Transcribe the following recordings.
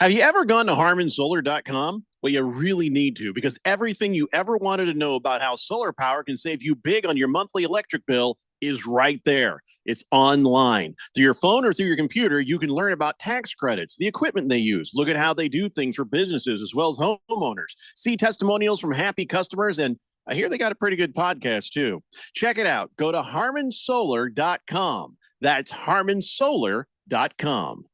Have you ever gone to harmonsolar.com? Well, you really need to because everything you ever wanted to know about how solar power can save you big on your monthly electric bill is right there. It's online. Through your phone or through your computer, you can learn about tax credits, the equipment they use, look at how they do things for businesses as well as homeowners, see testimonials from happy customers, and I hear they got a pretty good podcast too. Check it out. Go to harmonsolar.com. That's harmonsolar.com.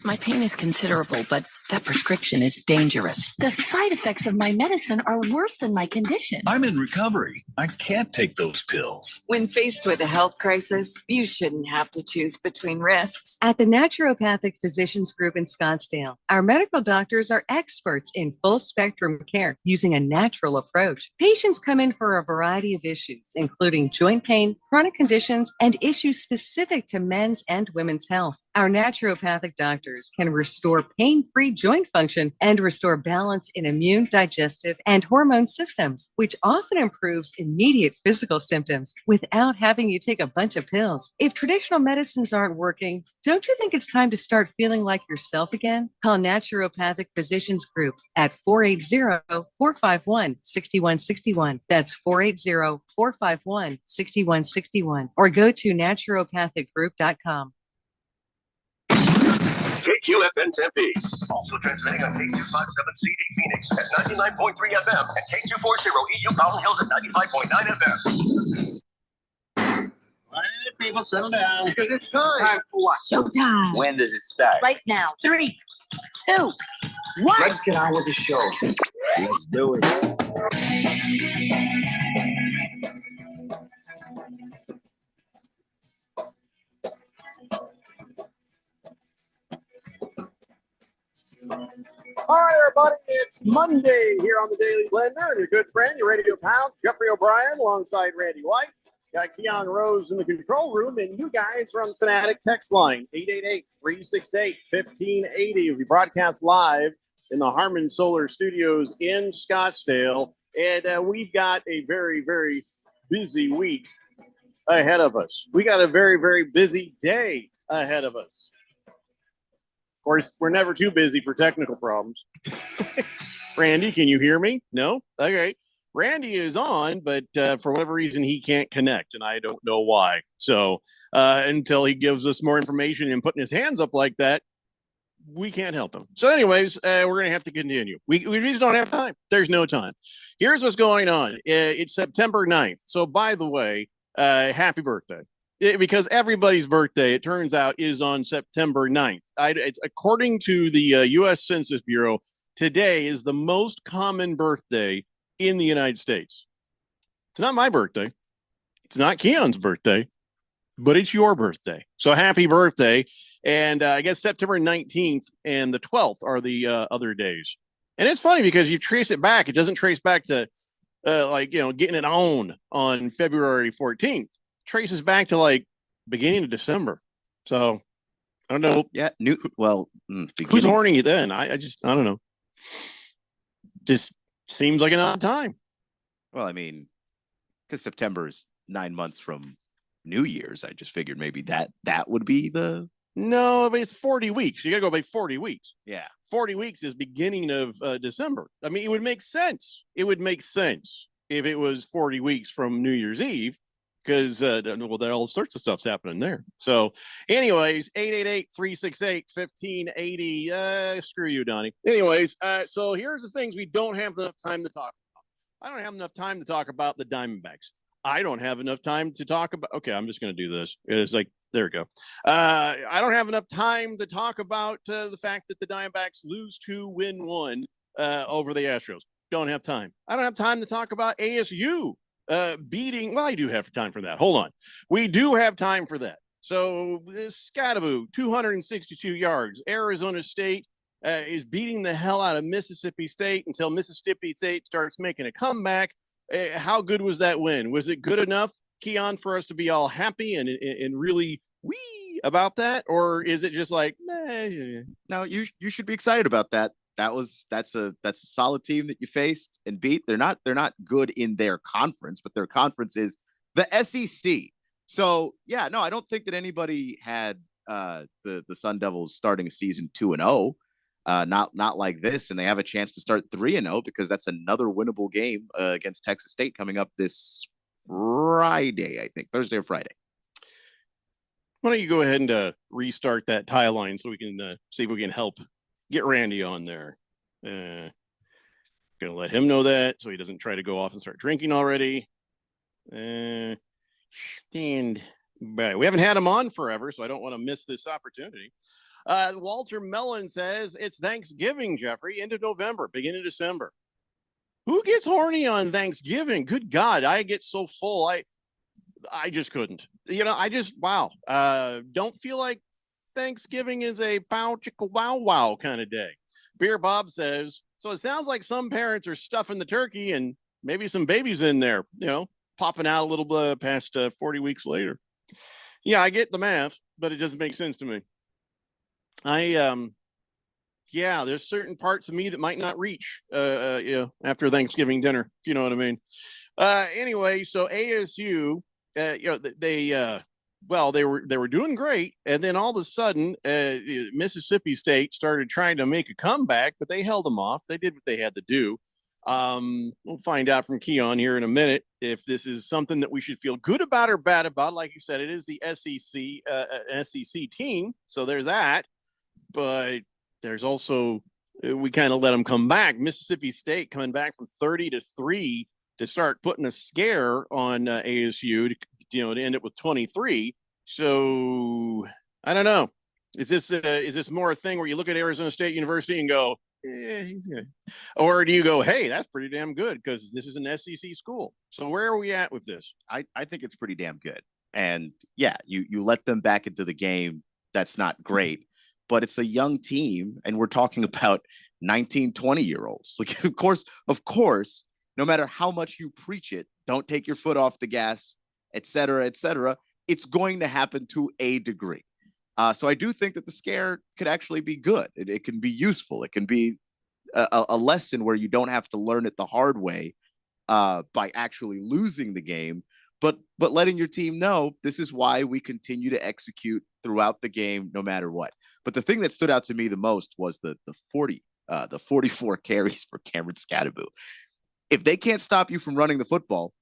My pain is considerable, but that prescription is dangerous. The side effects of my medicine are worse than my condition. I'm in recovery. I can't take those pills. When faced with a health crisis, you shouldn't have to choose between risks. At the Naturopathic Physicians Group in Scottsdale, our medical doctors are experts in full spectrum care using a natural approach. Patients come in for a variety of issues, including joint pain, chronic conditions, and issues specific to men's and women's health. Our naturopathic doctors can restore pain-free joint function and restore balance in immune, digestive, and hormone systems, which often improves immediate physical symptoms without having you take a bunch of pills. If traditional medicines aren't working, don't you think it's time to start feeling like yourself again? Call Naturopathic Physicians Group at 480-451-6161. That's 480-451-6161. Or go to naturopathicgroup.com. KQFN Tempe. Also transmitting on K257CD Phoenix at 99.3 FM and K240 EU Fountain Hills at 95.9 FM. All right, people, settle down. Because it's time. Time for what? Showtime. When does it start? Right now. 3, 2, 1. Let's get on with the show. Let's do it. All right, everybody, it's Monday here on the Daily Blender, and your good friend, your radio pal, Jeffrey O'Brien, alongside Randy White. Got Keon Rose in the control room, and you guys are on the Fanatic text line, 888-368-1580. We broadcast live in the Harmon Solar Studios in Scottsdale, and we've got a very, very busy week ahead of us. We got a very, very busy day ahead of us. Of course, we're never too busy for technical problems. Randy, can you hear me? No? Okay. Randy is on, but for whatever reason, he can't connect, and I don't know why. So until he gives us more information and putting his hands up like that, we can't help him. So anyways, we're going to have to continue. We just don't have time. There's no time. Here's what's going on. It's September 9th. So by the way, happy birthday. Because everybody's birthday, it turns out, is on September 9th. It's according to the U.S. Census Bureau, today is the most common birthday in the United States. It's not my birthday. It's not Keon's birthday, but it's your birthday. So happy birthday. And I guess September 19th and the 12th are the other days. And it's funny because you trace it back. It doesn't trace back to getting it on February 14th. Traces back to like beginning of December. So I don't know. Yeah. Who's horning you then? I don't know. Just seems like an odd time. Well, I mean, because September is 9 months from New Year's. I just figured maybe that would be the. No, but it's 40 weeks. You got to go by 40 weeks. Yeah. 40 weeks is beginning of December. I mean, it would make sense. It would make sense if it was 40 weeks from New Year's Eve. Because, there all sorts of stuff's happening there. So, anyways, 888-368-1580. Screw you, Donnie. Anyways, so here's the things we don't have enough time to talk about. I don't have enough time to talk about the Diamondbacks. I don't have enough time to talk about. Okay, I'm just going to do this. It's like, there we go. I don't have enough time to talk about the fact that the Diamondbacks lose 2, win 1 over the Astros. Don't have time. I don't have time to talk about ASU. Beating, well, I do have time for that. Hold on. We do have time for that. So, Scattaboo, 262 yards. Arizona State is beating the hell out of Mississippi State until Mississippi State starts making a comeback. How good was that win? Was it good enough, Keon, for us to be all happy and really wee about that? Or is it just like, No, you should be excited about that. That's a solid team that you faced and beat. They're not good in their conference, but their conference is the SEC. So yeah, no, I don't think that anybody had the Sun Devils starting a season 2-0. not like this, and they have a chance to start 3-0 because that's another winnable game against Texas State coming up this Friday, I think Thursday or Friday. Why don't you go ahead and restart that tie line so we can see if we can help get Randy on there. Gonna let him know that so he doesn't try to go off and start drinking already. Stand by. We haven't had him on forever, so I don't want to miss this opportunity. Walter Mellon says it's Thanksgiving, Jeffrey, into November, beginning of December. Who gets horny on Thanksgiving? Good God, I get so full. I just couldn't. Wow. Don't feel like Thanksgiving is a pow chicka wow wow kind of day. Beer Bob says, so it sounds like some parents are stuffing the turkey and maybe some babies in there, popping out a little bit past 40 weeks later. Yeah, I get the math, but it doesn't make sense to me. There's certain parts of me that might not reach, after Thanksgiving dinner, if you know what I mean. Anyway, so ASU, they were doing great, and then all of a sudden, Mississippi State started trying to make a comeback, but they held them off. They did what they had to do. We'll find out from Keon here in a minute if this is something that we should feel good about or bad about. Like you said, it is the SEC team, so there's that. But there's also, we kind of let them come back. Mississippi State coming back from 30-3 to start putting a scare on ASU to end it with 23. So I don't know. Is this more a thing where you look at Arizona State University and go, he's good, or do you go, hey, that's pretty damn good because this is an SEC school? So where are we at with this? I think it's pretty damn good. And yeah, you let them back into the game. That's not great, but it's a young team, and we're talking about 19, 20-year-olds. Like, of course, no matter how much you preach it, don't take your foot off the gas, et cetera, it's going to happen to a degree. So I do think that the scare could actually be good. It can be useful. It can be a lesson where you don't have to learn it the hard way by actually losing the game, but letting your team know this is why we continue to execute throughout the game, no matter what. But the thing that stood out to me the most was the 44 carries for Cameron Scadaboo. If they can't stop you from running the football,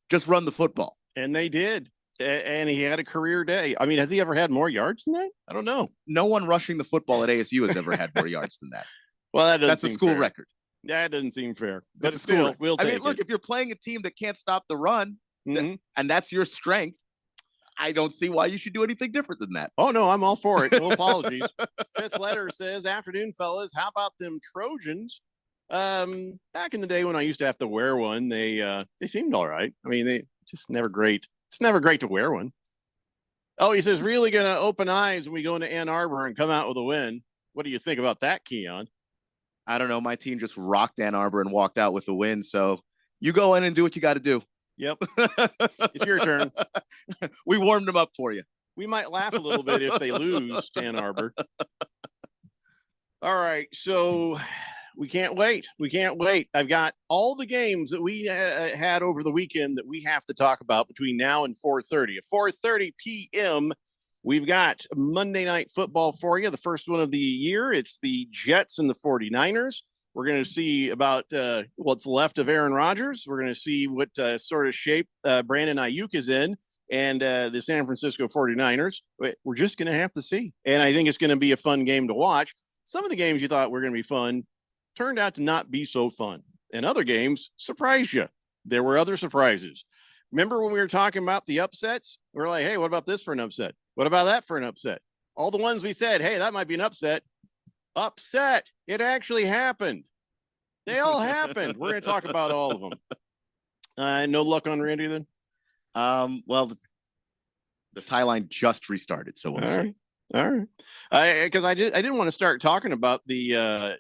just run the football. And they did. And he had a career day. I mean, has he ever had more yards than that? I don't know. No one rushing the football at ASU has ever had more yards than that. Well, that's a school record. That doesn't seem fair. But It's still, we'll take look, if you're playing a team that can't stop the run, and that's your strength, I don't see why you should do anything different than that. Oh, no, I'm all for it. No apologies. Fifth letter says, afternoon, fellas. How about them Trojans? Back in the day when I used to have to wear one, they seemed all right. I mean, they just never great. It's never great to wear one. Oh, he says, really going to open eyes when we go into Ann Arbor and come out with a win. What do you think about that, Keon? I don't know. My team just rocked Ann Arbor and walked out with a win. So you go in and do what you got to do. Yep. It's your turn. We warmed them up for you. We might laugh a little bit if they lose to Ann Arbor. All right. So we can't wait. I've got all the games that we had over the weekend that we have to talk about between now and 4:30. At 4:30 p.m., we've got Monday Night Football for you, the first one of the year. It's the Jets and the 49ers. We're going to see about what's left of Aaron Rodgers. We're going to see what sort of shape Brandon Ayuk is in, and the San Francisco 49ers. We're just going to have to see. And I think it's going to be a fun game to watch. Some of the games you thought were going to be fun turned out to not be so fun. And other games surprised you. There were other surprises. Remember when we were talking about the upsets? We were like, hey, what about this for an upset? What about that for an upset? All the ones we said, hey, that might be an upset. Upset. It actually happened. They all happened. We're going to talk about all of them. No luck on Randy then? Well, the sideline just restarted, so we'll see. All right. Because I didn't want to start talking about the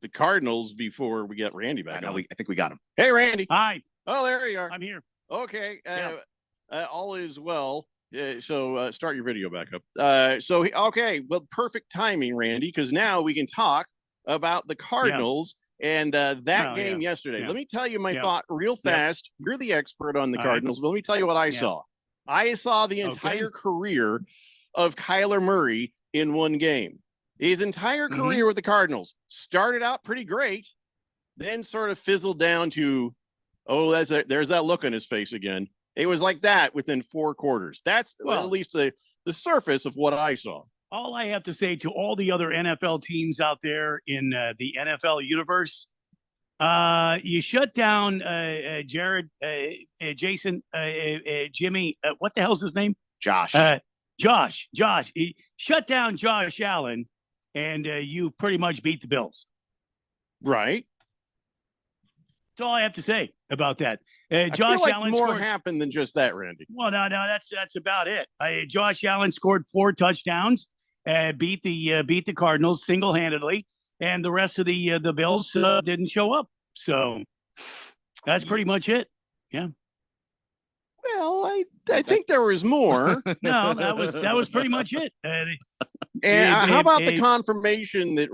the Cardinals before we get Randy back. I think we got him. Hey, Randy. Hi. Oh, there you are. I'm here. Okay. Yeah. All is well. So start your video back up. Okay. Well, perfect timing, Randy, because now we can talk about the Cardinals and that game yesterday. Let me tell you my thought real fast. You're the expert on the Cardinals, but let me tell you what I saw. I saw the entire career of Kyler Murray in one game. His entire Mm-hmm. career with the Cardinals started out pretty great, then sort of fizzled down to, oh, there's that look on his face again. It was like that within 4 quarters. That's Well- at least the surface of what I saw. All I have to say to all the other NFL teams out there in the NFL universe, you shut down Jared, Jason, Jimmy. What the hell's his name? Josh. Josh. He shut down Josh Allen, and you pretty much beat the Bills. Right. That's all I have to say about that. I Josh feel like Allen more scored. happened than just that, Randy. Well, no, that's about it. Josh Allen scored 4 touchdowns, beat the Cardinals single-handedly, and the rest of the Bills didn't show up. So that's pretty much it. Yeah. Well, I think there was more. No, that was pretty much it. And how about the eh, confirmation that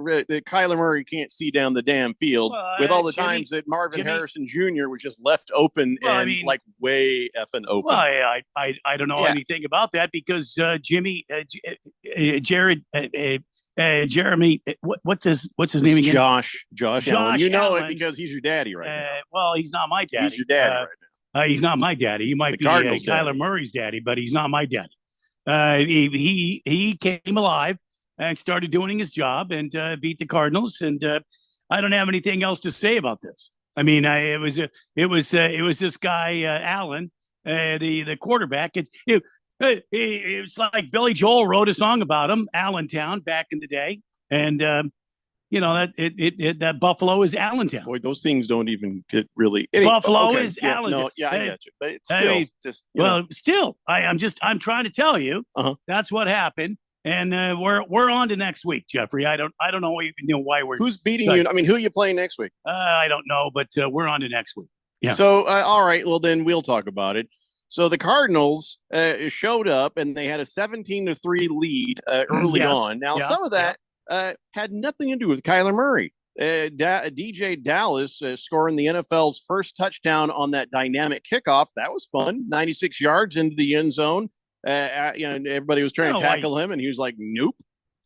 Kyler Murray can't see down the damn field Well, with all the Jimmy- times that Marvin Jimmy- Harrison Jr. was just left open Well, I and mean- like way effing open? Well, I don't know Yeah. anything about that because Jared, Jeremy, what's his name It's again? Josh Allen. You know Allen. it because he's your daddy right now. Well, he's not my daddy. He's your daddy right now. He's not my daddy. He might The be Cardinals' Kyler daddy. Murray's daddy, but he's not my daddy. He came alive and started doing his job and beat the Cardinals. And I don't have anything else to say about this. I mean, it was this guy Allen, the quarterback. It's like Billy Joel wrote a song about him, Allentown, back in the day, and that Buffalo is Allentown. Boy, those things don't even get really. Buffalo is yeah, Allen. No, yeah, I Hey, get you, but it's I still mean, just Still, I'm trying to tell you that's what happened, and we're on to next week, Jeffrey. I don't know why we're who's beating you. I mean, who are you playing next week? I don't know, but we're on to next week. Yeah. So, all right. Well, then we'll talk about it. So the Cardinals showed up and they had a 17-3 lead early Yes. on. Now, Yeah. some of that had nothing to do with Kyler Murray. DJ Dallas scoring the NFL's first touchdown on that dynamic kickoff. That was fun. 96 yards into the end zone. And everybody was trying to tackle him, and he was like, "Nope."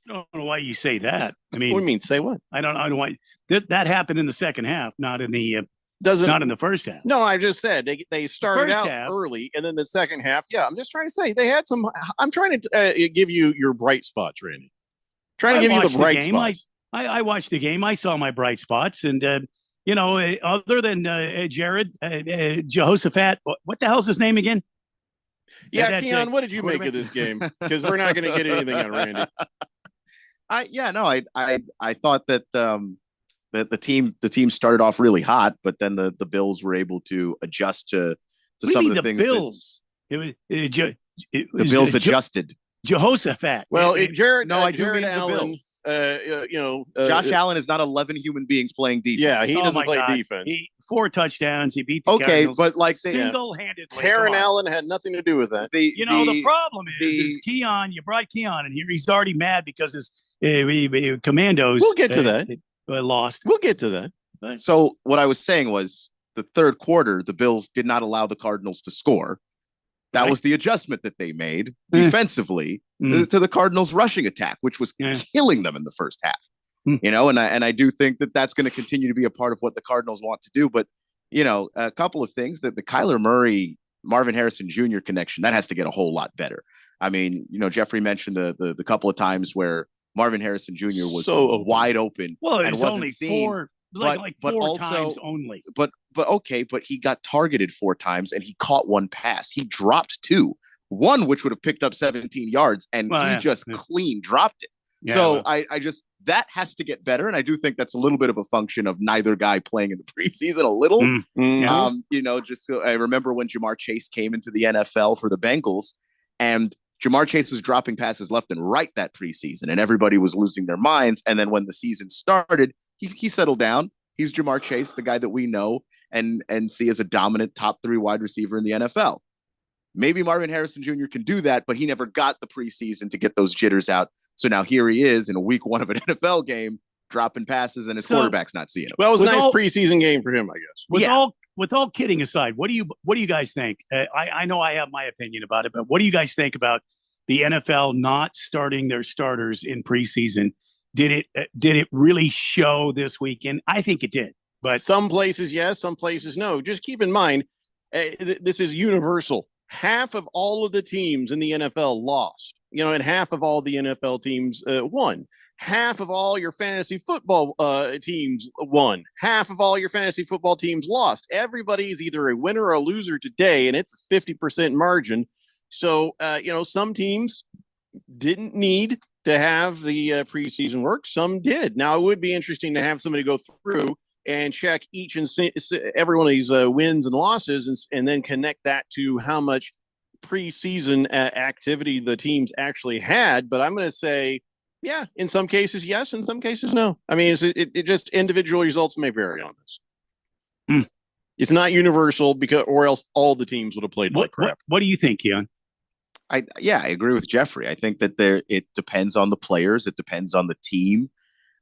I don't know why you say that. I mean, What do you mean? Say what? I don't know why that happened in the second half, not in the Doesn't not in the first half. No, I just said they started First out half. early, and then the second half. Yeah, I'm just trying to say they had some. I'm trying to give you your bright spots, Randy. Trying to I give you watched the bright game. spots. I watched the game. I saw my bright spots, and other than Jared Jehoshaphat, what the hell's his name again? Yeah, that, Keon, what did you make quarterback? of this game? Because we're not going to get anything on Randy. I thought that that the team started off really hot, but then the Bills were able to adjust to What do some you of the mean things. Bills. It was The Bills adjusted. Jehoshaphat. Well, Jared, No, I do Jared mean the Allen, Bills. Josh Allen is not 11 human beings playing defense. Yeah, he Oh doesn't my play God. defense. 4 touchdowns. He beat the Okay, Cardinals but like they, single-handedly. Taron Come on. Allen had nothing to do with that. the The problem is the- Keon. You brought Keon in here. He's already mad because his Commandos. We'll get to that. Lost. We'll get to that. So what I was saying was the third quarter, the Bills did not allow the Cardinals to score. That Right. was the adjustment that they made Mm. defensively Mm. to the Cardinals' rushing attack, which was Yeah. killing them in the first half. Mm. And I do think that that's going to continue to be a part of what the Cardinals want to do. But a couple of things that the Kyler Murray, Marvin Harrison Jr. connection that has to get a whole lot better. I mean, Jeffrey mentioned the couple of times where Marvin Harrison Jr. was So open. wide open. Well, and it's wasn't only seen. 4. but- Like but 4 also- times only. But he got targeted 4 times and he caught 1 pass. He dropped 2, one which would have picked up 17 yards, and Well, he yeah. just Yeah. clean dropped it. Yeah, So well, I just that has to get better, and I do think that's a little bit of a function of neither guy playing in the preseason a little. Mm. Yeah. I remember when Jamar Chase came into the NFL for the Bengals, and Jamar Chase was dropping passes left and right that preseason, and everybody was losing their minds. And then when the season started, he settled down. He's Jamar Chase, the guy that we know and see as a dominant top 3 wide receiver in the NFL. Maybe Marvin Harrison Jr. can do that, but he never got the preseason to get those jitters out. So now here he is in a week 1 of an NFL game, dropping passes, and his So- quarterback's not seeing him. Well, it was a With nice all- preseason game for him, I guess. With all kidding aside, what do you guys think? I know I have my opinion about it, but what do you guys think about the NFL not starting their starters in preseason did it really show this weekend? I think it did. But some places yes, some places no. Just keep in mind, this is universal. Half of all of the teams in the NFL lost, and half of all the NFL teams won. Half of all your fantasy football teams won. Half of all your fantasy football teams lost. Everybody's either a winner or a loser today, and it's a 50% margin. So, some teams didn't need to have the preseason work. Some did. Now, it would be interesting to have somebody go through and check each and every one of these wins and losses and then connect that to how much preseason activity the teams actually had. But I'm going to say, yeah, in some cases, yes. In some cases, no. I mean, it just individual results may vary on this. It's not universal or else all the teams would have played like crap. What do you think, Keon? I agree with Jeffrey. I think that it depends on the players. It depends on the team.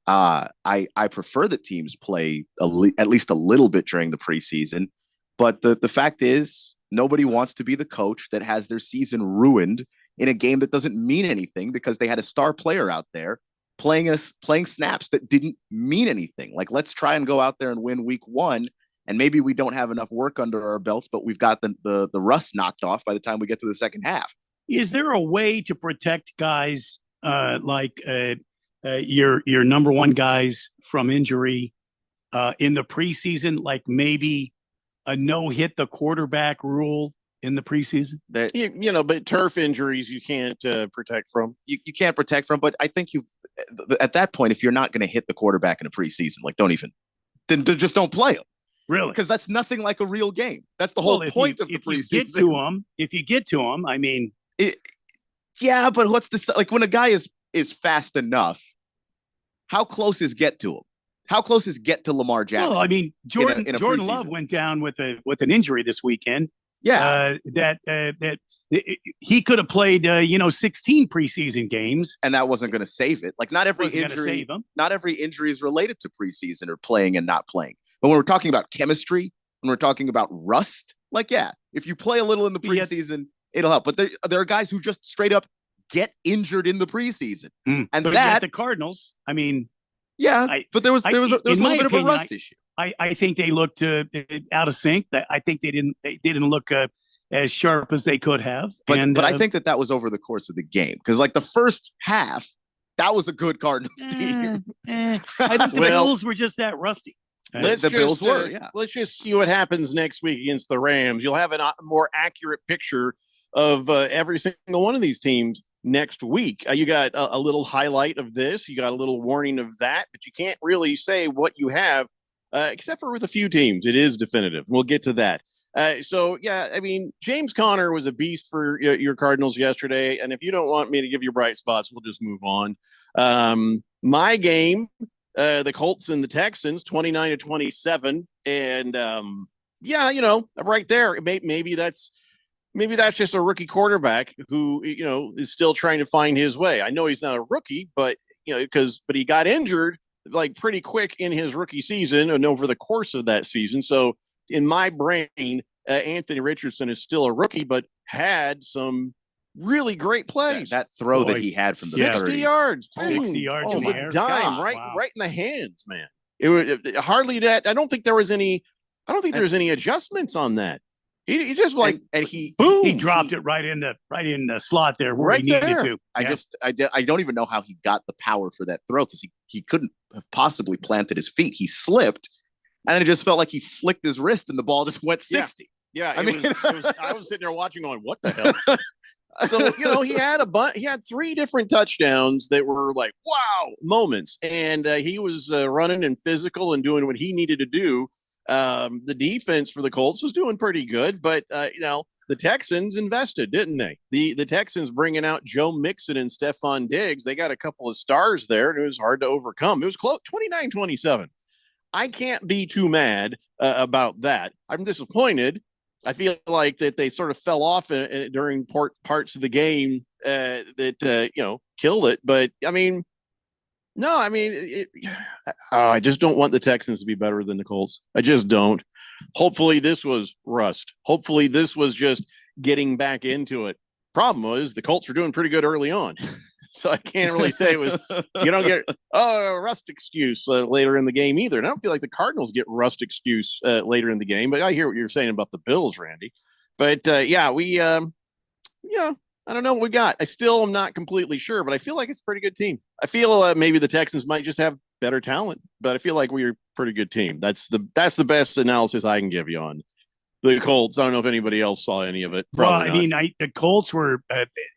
I prefer that teams play at least a little bit during the preseason. But the fact is, nobody wants to be the coach that has their season ruined in a game that doesn't mean anything because they had a star player out there playing snaps that didn't mean anything. Like, let's try and go out there and win week 1. And maybe we don't have enough work under our belts, but we've got the rust knocked off by the time we get to the second half. Is there a way to protect guys like your number one guys from injury in the preseason? Like maybe a no hit the quarterback rule in the preseason? But turf injuries you can't protect from. You can't protect from, but I think at that point, if you're not going to hit the quarterback in a preseason, then just don't play him. Really? Because that's nothing like a real game. That's the whole point of the preseason. If you get to him, I mean, yeah, but what's when a guy is fast enough? How close is get to him? How close is get to Lamar Jackson? Well, I mean, Jordan Love went down with an injury this weekend. Yeah, that he could have played 16 preseason games, and that wasn't going to save it. Like, not every injury is related to preseason or playing and not playing. But when we're talking about chemistry, when we're talking about rust, if you play a little in the preseason, it'll help. But there are guys who just straight up get injured in the preseason, and that the Cardinals. I mean, yeah, but there was a little bit of a rust issue. I think they looked out of sync. I think they didn't look as sharp as they could have. But I think that was over the course of the game, because the first half, that was a good Cardinals team. I think the Bills were just that rusty. Let's just see what happens next week against the Rams. You'll have a more accurate picture of every single one of these teams next week. You got a little highlight of this. You got a little warning of that, but you can't really say what you have, except for with a few teams. It is definitive. We'll get to that. James Conner was a beast for your Cardinals yesterday. And if you don't want me to give you bright spots, we'll just move on. My game, the Colts and the Texans, 29-27. And right there, maybe that's just a rookie quarterback who, is still trying to find his way. I know he's not a rookie, but he got injured pretty quick in his rookie season and over the course of that season. So in my brain, Anthony Richardson is still a rookie, but had some really great plays. That throw that he had from the 60 yards, 60 yards in the air. Dime, right in the hands, man. It hardly that. I don't think there was any adjustments on that. He just he dropped it right in the slot there where he needed to. I don't even know how he got the power for that throw, because he couldn't have possibly planted his feet. He slipped, and then it just felt like he flicked his wrist and the ball just went 60. Yeah, I was sitting there watching, going, "What the hell?" So he had 3 different touchdowns that were like wow moments, and he was running and physical and doing what he needed to do. The defense for the Colts was doing pretty good, but the Texans invested, didn't they? The Texans bringing out Joe Mixon and Stephon Diggs. They got a couple of stars there, and it was hard to overcome. It was close, 29-27. I can't be too mad about that. I'm disappointed. I feel like that they sort of fell off during parts of the game that killed it. But I just don't want the Texans to be better than the Colts. I just don't. Hopefully this was rust. Hopefully this was just getting back into it. Problem was the Colts were doing pretty good early on. So I can't really say it was, you don't get, rust excuse later in the game either. And I don't feel like the Cardinals get rust excuse later in the game, but I hear what you're saying about the Bills, Randy. But I don't know what we got. I still am not completely sure, but I feel like it's a pretty good team. I feel maybe the Texans might just have better talent, but I feel like we're a pretty good team. That's the best analysis I can give you on the Colts. I don't know if anybody else saw any of it. Probably well, I mean, the Colts were.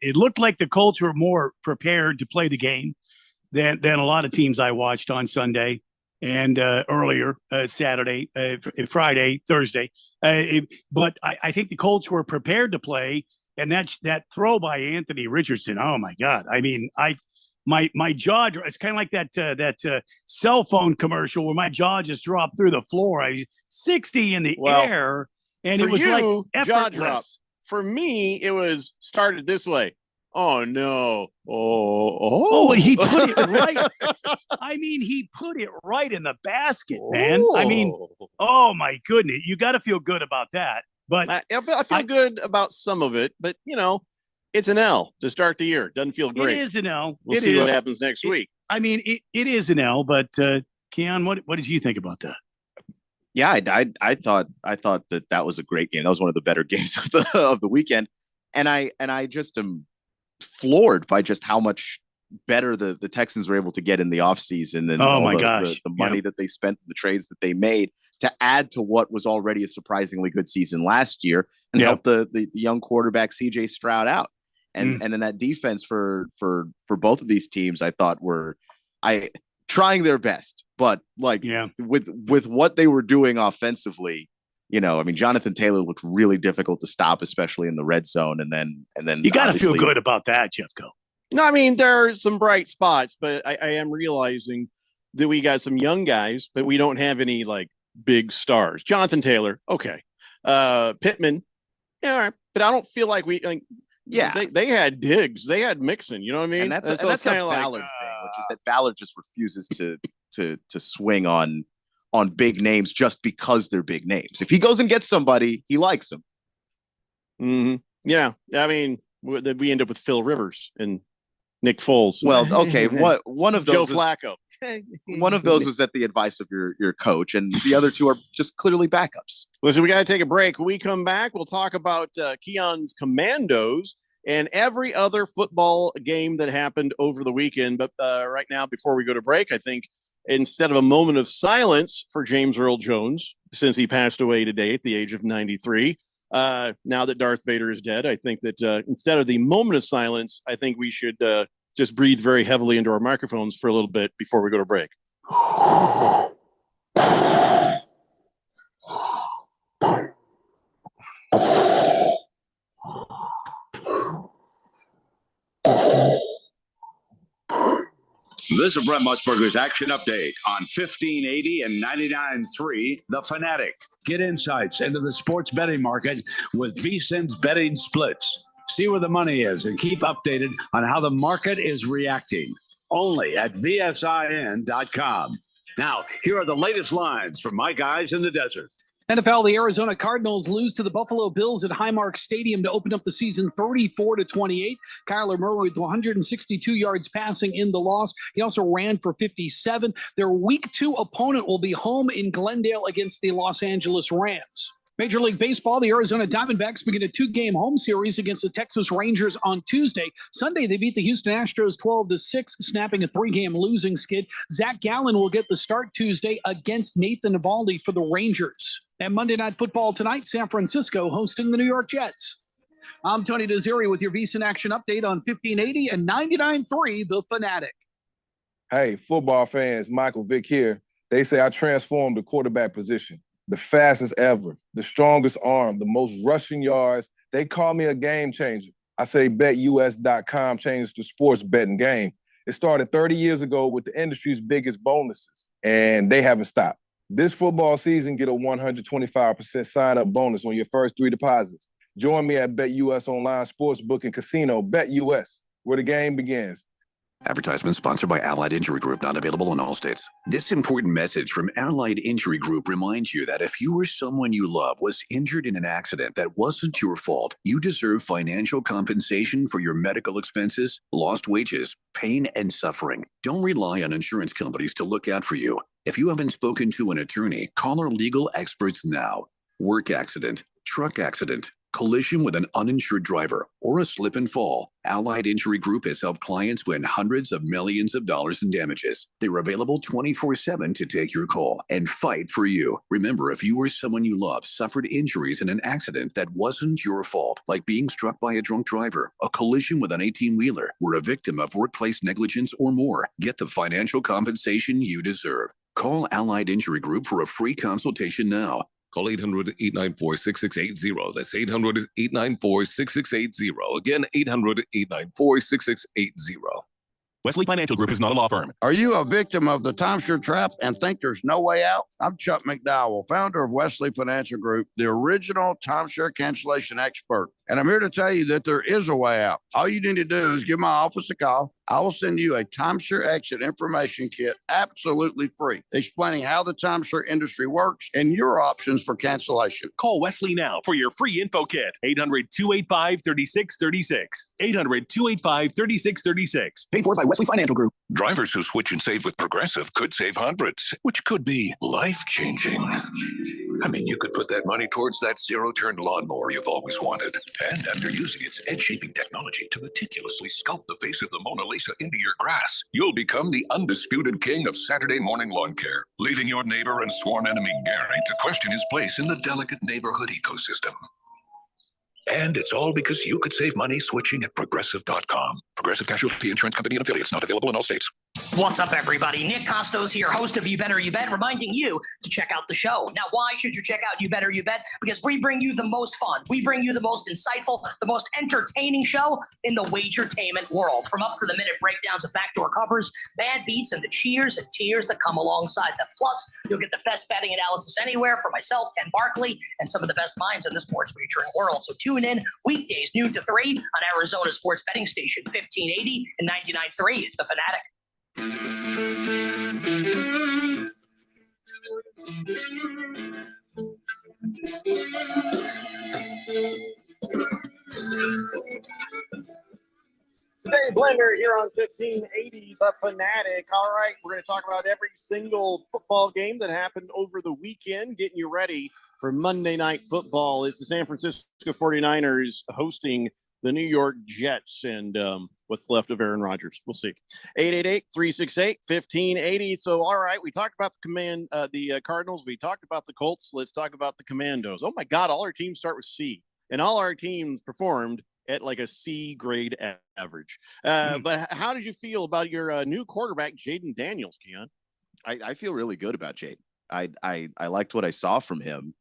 It looked like the Colts were more prepared to play the game than a lot of teams I watched on Sunday and earlier Saturday, Friday, Thursday. But I think the Colts were prepared to play, and that throw by Anthony Richardson. Oh my God! I mean, my jaw. It's kind of like that cell phone commercial where my jaw just dropped through the floor. I was 60 in the air. And it was like jaw drop. For me, it was started this way. Oh no! Oh, he put it right. I mean, he put it right in the basket, man. I mean, oh my goodness, you got to feel good about that. But I feel good about some of it. But it's an L to start the year. Doesn't feel great. It is an L. We'll see what happens next week. I mean, it is an L. But Keon, what did you think about that? Yeah, I thought that was a great game. That was one of the better games of the weekend, and I just am floored by just how much better the Texans were able to get in the offseason and the money that they spent, the trades that they made to add to what was already a surprisingly good season last year and help the young quarterback CJ Stroud out. And then that defense for both of these teams, I thought were trying their best, but with what they were doing offensively, I mean, Jonathan Taylor looked really difficult to stop, especially in the red zone. And then you got to feel good about that, Jeffco. No, I mean, there are some bright spots, but I am realizing that we got some young guys, but we don't have any like big stars. Jonathan Taylor, okay. Pittman, but I don't feel like they had Diggs, they had Mixon, you know what I mean? And that's a Ballard thing, which is that Ballard just refuses to swing on big names just because they're big names. If he goes and gets somebody, he likes them. Mm-hmm. Yeah, I mean, we end up with Phil Rivers and Nick Foles. Well, okay, one of those Joe Flacco. One of those was at the advice of your coach, and the other two are just clearly backups. Listen, we got to take a break. When we come back, we'll talk about Keon's Commandos and every other football game that happened over the weekend. But right now, before we go to break, I think instead of a moment of silence for James Earl Jones, since he passed away today at the age of 93, now that Darth Vader is dead, I think that instead of the moment of silence, I think we should just breathe very heavily into our microphones for a little bit before we go to break. This is Brent Musburger's Action Update on 1580 and 99.3 The Fanatic. Get insights into the sports betting market with VSiN's betting splits. See where the money is and keep updated on how the market is reacting. Only at VSIN.com. Now, here are the latest lines from my guys in the desert. NFL, the Arizona Cardinals lose to the Buffalo Bills at Highmark Stadium to open up the season 34-28. Kyler Murray with 162 yards passing in the loss. He also ran for 57. Their Week 2 opponent will be home in Glendale against the Los Angeles Rams. Major League Baseball, the Arizona Diamondbacks begin a 2-game home series against the Texas Rangers on Tuesday. Sunday, they beat the Houston Astros 12-6, snapping a 3-game losing skid. Zach Gallen will get the start Tuesday against Nathan Eovaldi for the Rangers. And Monday Night Football tonight, San Francisco hosting the New York Jets. I'm Tony Desiri with your VSiN Action Update on 1580 and 99.3 The Fanatic. Hey, football fans, Michael Vick here. They say I transformed the quarterback position. The fastest ever, the strongest arm, the most rushing yards. They call me a game changer. I say BetUS.com changed the sports betting game. It started 30 years ago with the industry's biggest bonuses, and they haven't stopped. This football season, get a 125% sign-up bonus on your first 3 deposits. Join me at BetUS Online Sportsbook and Casino, BetUS, where the game begins. Advertisement sponsored by Allied Injury Group, not available in all states. This important message from Allied Injury Group reminds you that if you or someone you love was injured in an accident that wasn't your fault, you deserve financial compensation for your medical expenses, lost wages, pain, and suffering. Don't rely on insurance companies to look out for you. If you haven't spoken to an attorney, call our legal experts now. Work accident, truck accident, collision with an uninsured driver, or a slip and fall. Allied Injury Group has helped clients win hundreds of millions of dollars in damages. They're available 24/7 to take your call and fight for you. Remember, if you or someone you love suffered injuries in an accident that wasn't your fault, like being struck by a drunk driver, a collision with an 18-wheeler, were a victim of workplace negligence or more, get the financial compensation you deserve. Call Allied Injury Group for a free consultation now. Call 800-894-6680. That's 800-894-6680. Again, 800-894-6680. Wesley Financial Group is not a law firm. Are you a victim of the timeshare trap and think there's no way out? I'm Chuck McDowell, founder of Wesley Financial Group, the original timeshare cancellation expert. And I'm here to tell you that there is a way out. All you need to do is give my office a call. I will send you a timeshare exit information kit absolutely free, explaining how the timeshare industry works and your options for cancellation. Call Wesley now for your free info kit. 800-285-3636. 800-285-3636. Paid for by Wesley Financial Group. Drivers who switch and save with Progressive could save hundreds, which could be life-changing. I mean, you could put that money towards that zero-turn lawnmower you've always wanted. And after using its edge-shaping technology to meticulously sculpt the face of the Mona Lisa into your grass, you'll become the undisputed king of Saturday morning lawn care, leaving your neighbor and sworn enemy Gary to question his place in the delicate neighborhood ecosystem. And it's all because you could save money switching at Progressive.com. Progressive Casualty Insurance Company and affiliates, not available in all states. What's up, everybody? Nick Costos here, host of You Better You Bet, reminding you to check out the show. Now, why should you check out You Better You Bet? Because we bring you the most fun. We bring you the most insightful, the most entertaining show in the wagertainment world. From up-to-the-minute breakdowns of backdoor covers, bad beats, and the cheers and tears that come alongside them. Plus, you'll get the best betting analysis anywhere from myself, Ken Barkley, and some of the best minds in the sports wagering world. So tune in weekdays, noon to 3 on Arizona sports betting station 1580 and 99.3 The Fanatic. Today, Blender here on 1580 The Fanatic. All right, we're going to talk about every single football game that happened over the weekend, getting you ready for Monday Night Football. It's the San Francisco 49ers hosting the New York Jets and what's left of Aaron Rodgers. We'll see. 888-368-1580. So, all right, we talked about the Cardinals. We talked about the Colts. Let's talk about the Commandos. Oh, my God, all our teams start with C. And all our teams performed at like a C grade average. But how did you feel about your new quarterback, Jaden Daniels, Keon? I feel really good about Jaden. I liked what I saw from him.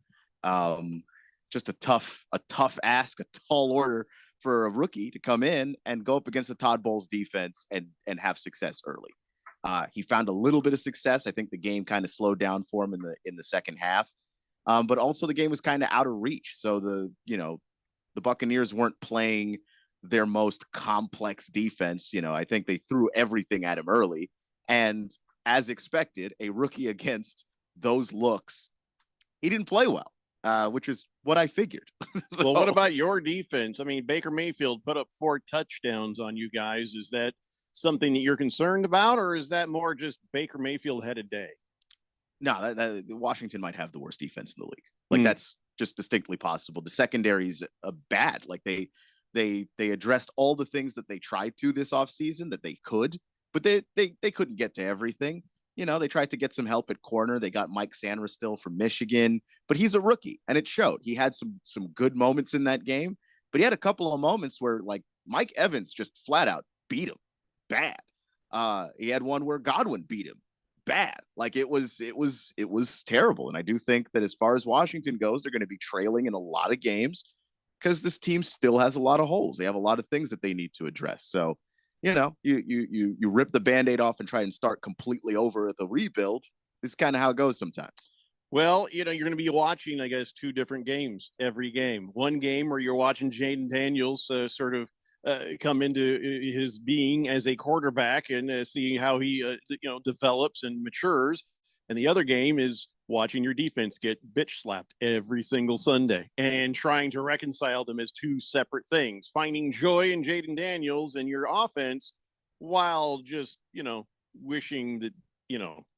Just a tough ask, a tall order for a rookie to come in and go up against the Todd Bowles defense and have success early. He found a little bit of success. I think the game kind of slowed down for him in the second half. But also the game was kind of out of reach. So the Buccaneers weren't playing their most complex defense. I think they threw everything at him early. And as expected, a rookie against those looks, he didn't play well, which is what I figured. Well, what about your defense? I mean, Baker Mayfield put up 4 touchdowns on you guys. Is that something that you're concerned about, or is that more just Baker Mayfield had a day? No, that Washington might have the worst defense in the league. Like that's just distinctly possible. The secondary's bad. Like they addressed all the things that they tried to this offseason that they could, but they couldn't get to everything. They tried to get some help at corner. They got Mike Sanderstill from Michigan, but he's a rookie, and it showed. He had some good moments in that game, but he had a couple of moments where like Mike Evans just flat out beat him bad. He had one where Godwin beat him bad. Like it was terrible. And I do think that as far as Washington goes, they're going to be trailing in a lot of games because this team still has a lot of holes. They have a lot of things that they need to address. So, you rip the Band-Aid off and try and start completely over the rebuild. This is kind of how it goes sometimes. Well, you're going to be watching, I guess, 2 different games every game. One game where you're watching Jaden Daniels sort of come into his being as a quarterback and seeing how he develops and matures. And the other game is watching your defense get bitch slapped every single Sunday and trying to reconcile them as two separate things, finding joy in Jaden Daniels and your offense while just, wishing that,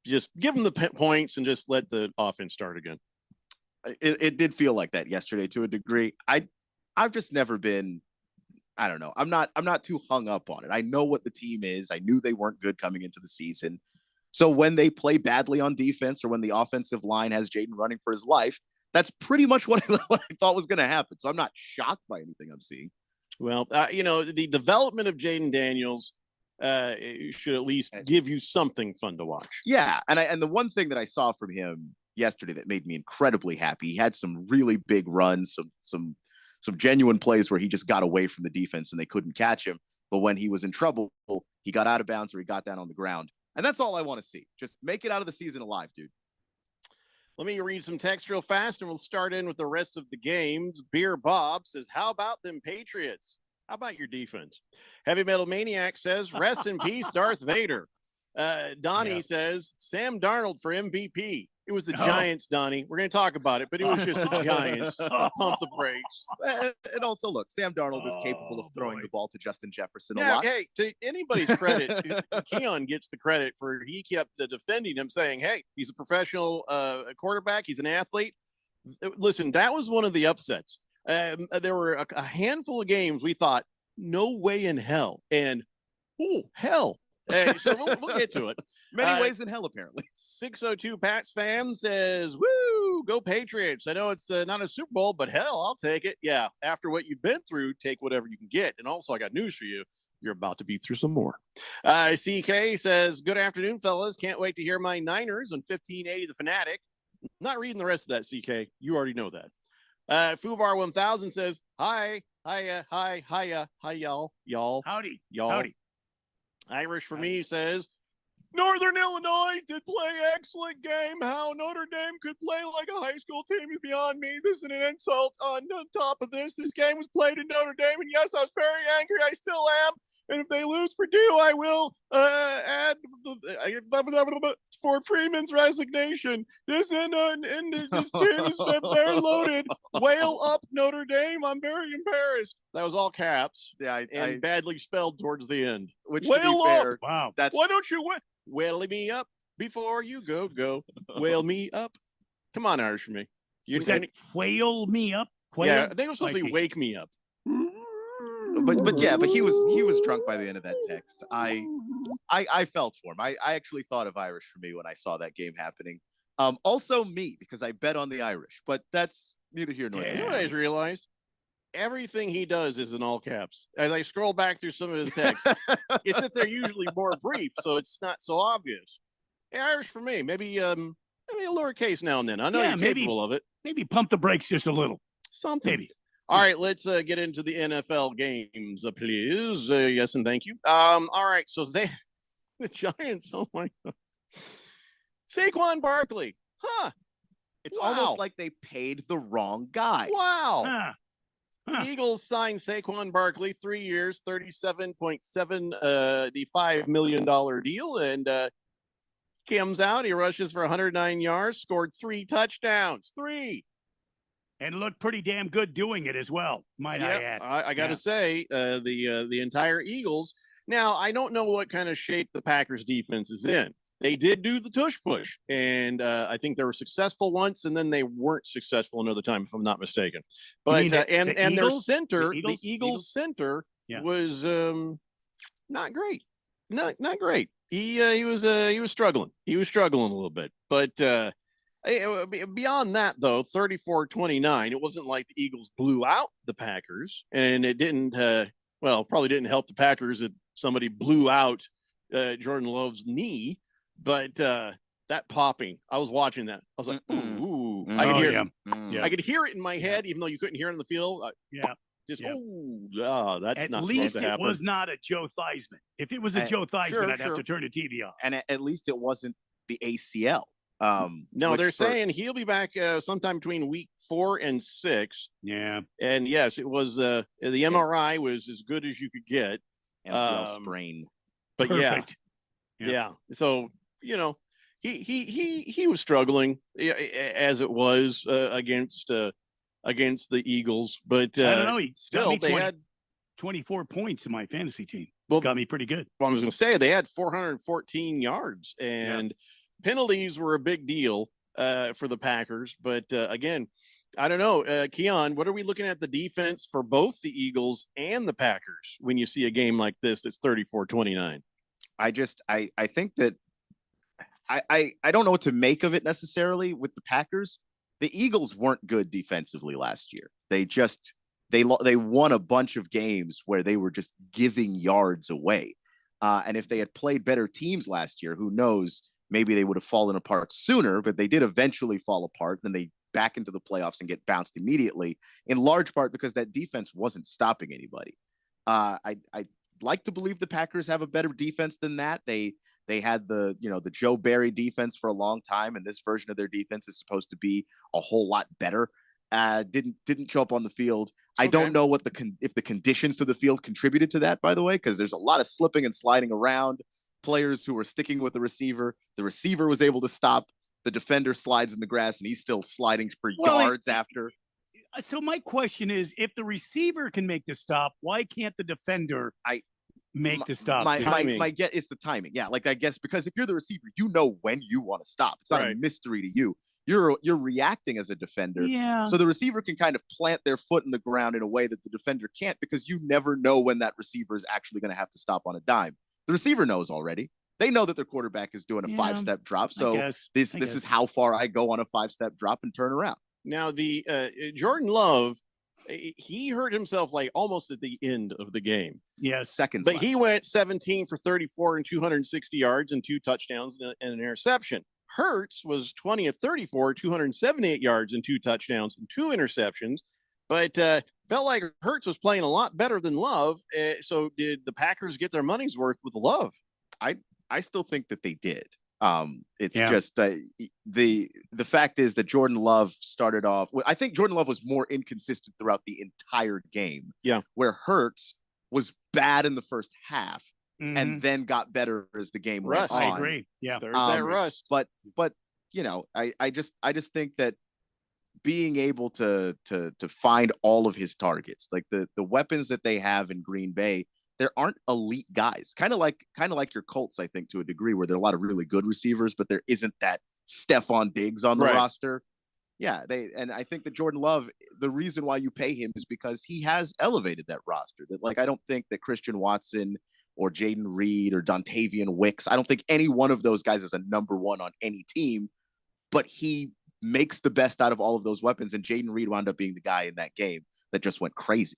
just give them the points and just let the offense start again. It did feel like that yesterday to a degree. I've just never been, I don't know. I'm not too hung up on it. I know what the team is. I knew they weren't good coming into the season. So when they play badly on defense or when the offensive line has Jaden running for his life, that's pretty much what I thought was going to happen. So I'm not shocked by anything I'm seeing. Well, the development of Jaden Daniels should at least give you something fun to watch. Yeah, and the one thing that I saw from him yesterday that made me incredibly happy, he had some really big runs, some genuine plays where he just got away from the defense and they couldn't catch him. But when he was in trouble, he got out of bounds or he got down on the ground. And that's all I want to see. Just make it out of the season alive, dude. Let me read some text real fast, and we'll start in with the rest of the games. Beer Bob says, how about them Patriots? How about your defense? Heavy Metal Maniac says, rest in peace, Darth Vader. Donnie says, Sam Darnold for MVP. It was the Giants, Donnie. We're going to talk about it, but it was just the Giants. Pump the brakes. And also, look, Sam Darnold is capable of throwing the ball to Justin Jefferson a Yeah, lot. hey, to anybody's credit, Keon gets the credit for he kept defending him, saying, hey, he's a professional quarterback. He's an athlete. Listen, that was one of the upsets. There were a handful of games we thought, no way in hell. And, oh, hell. So we'll get to it. Many ways in hell, apparently. 602 Pats fan says, woo, go Patriots. I know it's not a Super Bowl, but hell, I'll take it. Yeah, after what you've been through, take whatever you can get. And also, I got news for you. You're about to be through some more. CK says, good afternoon, fellas. Can't wait to hear my Niners on 1580 The Fanatic. Not reading the rest of that, CK. You already know that. Fubar 1000 says, hi, y'all. Howdy. Howdy. Irish for me says, Northern Illinois did play excellent game. How Notre Dame could play like a high school team is beyond me. This is an insult on top of this. This game was played in Notre Dame, and yes, I was very angry. I still am. And if they lose Purdue, I will add for Freeman's resignation. This team is they're loaded. Whale up Notre Dame. I'm very embarrassed. That was all caps. Yeah, and badly spelled towards the end. Which, whale to be fair, up. Wow. Why don't you whale me up before you go? Whale me up. Come on, Irish for me. You said whale me up. Whale? Yeah, I think it was supposed to be wake me up. But he was drunk by the end of that text. I felt for him. I actually thought of Irish for me when I saw that game happening. Also me, because I bet on the Irish, but that's neither here nor there. You know what I just realized? Everything he does is in all caps. As I scroll back through some of his texts, it sits there usually more brief, so it's not so obvious. Hey, Irish for me, maybe a lowercase now and then. I know you're capable of it. Maybe pump the brakes just a little. Something. Maybe. All right, let's get into the NFL games, please. Yes, and thank you. All right, so the Giants, oh my God. Saquon Barkley, It's almost like they paid the wrong guy. Wow. The Eagles signed Saquon Barkley, 3 years, $37.75 million deal, and comes out, he rushes for 109 yards, scored 3 touchdowns. 3. And looked pretty damn good doing it as well, might I add. I got to say, the entire Eagles. Now, I don't know what kind of shape the Packers defense is in. They did do the tush push, and I think they were successful once, and then they weren't successful another time, if I'm not mistaken. But their center, the Eagles center, was not great. Not great. He was struggling. He was struggling a little bit, but. Beyond that, though, 34-29, it wasn't like the Eagles blew out the Packers, and it didn't, probably didn't help the Packers that somebody blew out Jordan Love's knee, but that popping, I was watching that. I was like, ooh. I could hear it. I could hear it in my head, even though you couldn't hear it on the field. That's At not least supposed to happen. It was not a Joe Theismann. If it was a Joe Theismann, I'd have to turn the TV off. And at least it wasn't the ACL. No, which they're for- saying he'll be back sometime between week 4 and 6. Yeah. And yes, it was the MRI was as good as you could get. MCL sprain. But Perfect. yeah. So, he was struggling as it was against the Eagles, but I don't know. He still they had 24 points in my fantasy team. Well, got me pretty good. Well, I was going to say they had 414 yards, and penalties were a big deal for the Packers. But again, I don't know, Keon, what are we looking at the defense for both the Eagles and the Packers when you see a game like this that's 34-29? I think that I don't know what to make of it necessarily with the Packers. The Eagles weren't good defensively last year. They won a bunch of games where they were just giving yards away. And if they had played better teams last year, who knows, maybe they would have fallen apart sooner, but they did eventually fall apart. And they back into the playoffs and get bounced immediately, in large part because that defense wasn't stopping anybody. I like to believe the Packers have a better defense than that. They had the Joe Barry defense for a long time, and this version of their defense is supposed to be a whole lot better. Didn't show up on the field. I don't know what if the conditions to the field contributed to that, by the way, because there's a lot of slipping and sliding around. Players who were sticking with the receiver. The receiver was able to stop. The defender slides in the grass, and he's still sliding for yards after. So my question is, if the receiver can make the stop, why can't the defender make the stop? My guess is the timing. Yeah, like I guess because if you're the receiver, you know when you want to stop. It's not a mystery to you. You're reacting as a defender. Yeah. So the receiver can kind of plant their foot in the ground in a way that the defender can't, because you never know when that receiver is actually going to have to stop on a dime. The receiver knows already. They know that their quarterback is doing a 5-step drop. So this is how far I go on a 5-step drop and turn around. Now the Jordan Love, he hurt himself like almost at the end of the game. Yes, seconds. But he went 17 for 34 and 260 yards and 2 touchdowns and an interception. Hurts was 20 of 34, 278 yards and 2 touchdowns and 2 interceptions. But felt like Hurts was playing a lot better than Love. So did the Packers get their money's worth with Love? I still think that they did. It's just the fact is that Jordan Love started off. I think Jordan Love was more inconsistent throughout the entire game. Yeah, where Hurts was bad in the first half and then got better as the game went on. I agree. Yeah, there's that rust. But I just think that being able to find all of his targets, like the weapons that they have in Green Bay. There aren't elite guys, kind of like your Colts, I think, to a degree, where there are a lot of really good receivers, but there isn't that Stephon Diggs on the roster. Yeah, and I think that Jordan Love, the reason why you pay him is because he has elevated that roster. That I don't think that Christian Watson or Jaden Reed or Dontavian Wicks, I don't think any one of those guys is a number one on any team, but he makes the best out of all of those weapons. And Jaden Reed wound up being the guy in that game that just went crazy.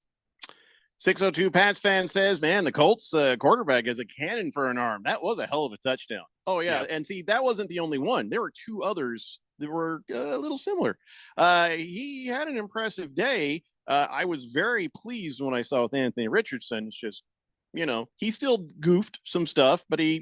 602 Pats fan says, man, the Colts quarterback is a cannon for an arm. That was a hell of a touchdown. Oh, yeah. And see, that wasn't the only one. There were 2 others that were a little similar. He had an impressive day. I was very pleased when I saw with Anthony Richardson. It's just, he still goofed some stuff, but he,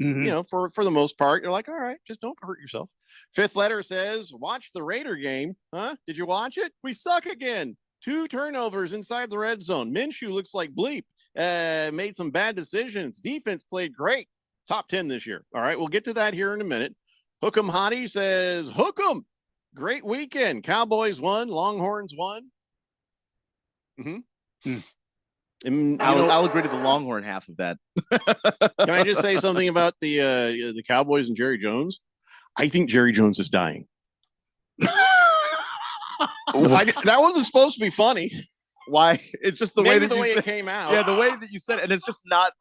for the most part, you're like, all right, just don't hurt yourself. Fifth Letter says, watch the Raider game. Huh? Did you watch it? We suck again. 2 turnovers inside the red zone. Minshew looks like bleep. Made some bad decisions. Defense played great. Top 10 this year. All right, we'll get to that here in a minute. Hook'em Hottie says, Hook'em. Great weekend. Cowboys won. Longhorns won. I'll agree to the Longhorn half of that. Can I just say something about the Cowboys and Jerry Jones? I think Jerry Jones is dying. That wasn't supposed to be funny. Why? It's just the way it came out. Yeah, the way that you said it, and it's just not.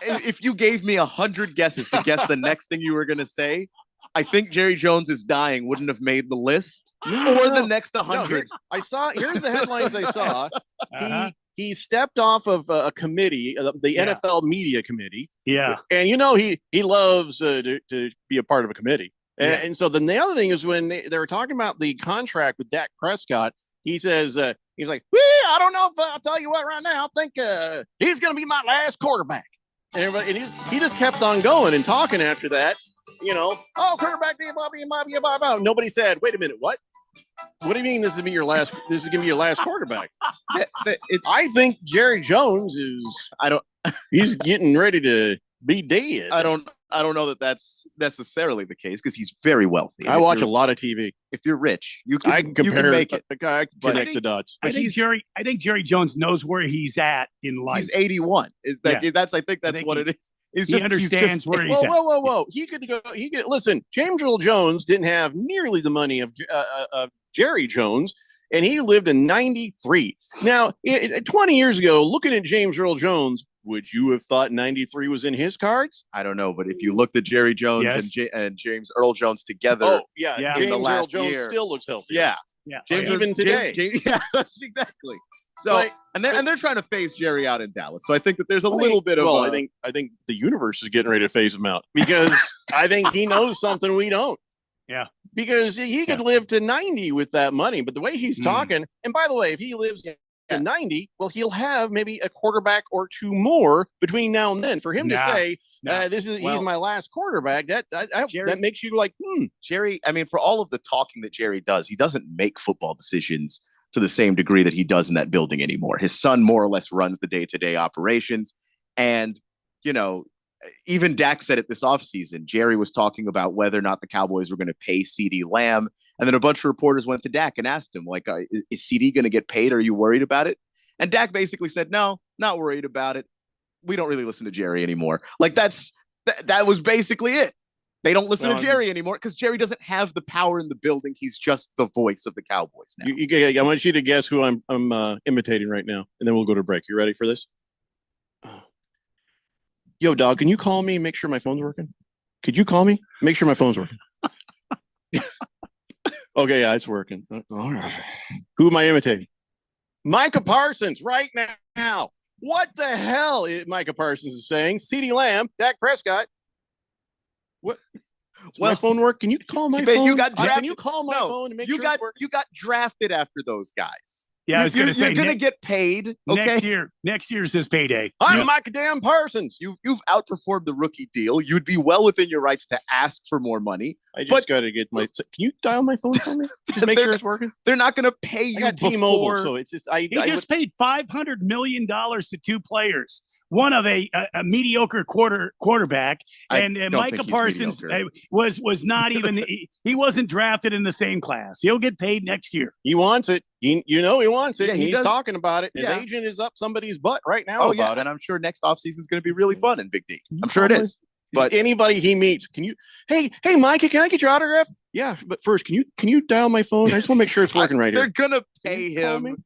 If you gave me 100 guesses to guess the next thing you were going to say, I think Jerry Jones is dying wouldn't have made the list or the next 100. Here's the headlines I saw. He stepped off of a committee, the NFL media committee. Yeah. And he loves to be a part of a committee. And so then the other thing is when they were talking about the contract with Dak Prescott, he says, he's like, I don't know if I'll tell you what right now. I think he's going to be my last quarterback. And he just kept on going and talking after that. quarterback. Nobody said, wait a minute, what? What do you mean this is your last? This is gonna be your last quarterback? I think Jerry Jones is. He's getting ready to be dead. I don't know that that's necessarily the case because he's very wealthy. I watch a lot of TV. If you're rich, I can compare. You can make it. I can connect the dots. I think Jerry Jones knows where he's at in life. He's 81. I think that's what it is. He understands where he's at. Whoa! He could go. Listen. James Earl Jones didn't have nearly the money of Jerry Jones, and he lived in 93. Now, 20 years ago, looking at James Earl Jones, would you have thought 93 was in his cards? I don't know, but if you looked at Jerry Jones and James Earl Jones together, James Earl Jones still looks healthy. Yeah. Even today. That's exactly. So, and they're trying to phase Jerry out in Dallas. So I think that there's a little bit of. I think the universe is getting ready to phase him out because I think he knows something we don't. Yeah. Because he could live to 90 with that money, but the way he's talking, and by the way, if he lives to 90, well, he'll have maybe a quarterback or two more between now and then. For him to say, he's my last quarterback, that makes you like, Jerry, I mean, for all of the talking that Jerry does, he doesn't make football decisions to the same degree that he does in that building anymore. His son more or less runs the day-to-day operations. And, even Dak said it this offseason. Jerry was talking about whether or not the Cowboys were going to pay CeeDee Lamb. And then a bunch of reporters went to Dak and asked him, like, is CeeDee going to get paid? Are you worried about it? And Dak basically said, no, not worried about it. We don't really listen to Jerry anymore. Like, that was basically it. They don't listen to Jerry anymore because Jerry doesn't have the power in the building. He's just the voice of the Cowboys now. I want you to guess who I'm imitating right now, and then we'll go to break. You ready for this? Yo, dog, can you call me and make sure my phone's working? Could you call me? Make sure my phone's working. Okay, yeah, it's working. All right. Who am I imitating? Micah Parsons right now. What the hell is Micah Parsons is saying? CeeDee Lamb, Dak Prescott. What? Does my phone work? Can you call my phone? You got drafted. Can you call my phone and make sure it's working? You got drafted after those guys. Yeah, I was going to say you're going to get paid. Okay? Next year's his payday. I'm Micah damn Parsons. You've outperformed the rookie deal. You'd be well within your rights to ask for more money. I just got to get my. Can you dial my phone for me? Make sure it's working. They're not going to pay you. I got T-Mobile, so it's just He just paid $500 million to two players. One of a mediocre quarterback, and Micah Parsons was not even he wasn't drafted in the same class. He'll get paid next year. He wants it. He wants it. Yeah, he's talking about it. His agent is up somebody's butt right now about it. And I'm sure next offseason is going to be really fun in Big D. I'm sure it is. But anybody he meets, can you? Hey, Micah, can I get your autograph? Yeah, but first, can you dial my phone? I just want to make sure it's working right here. They're gonna pay him.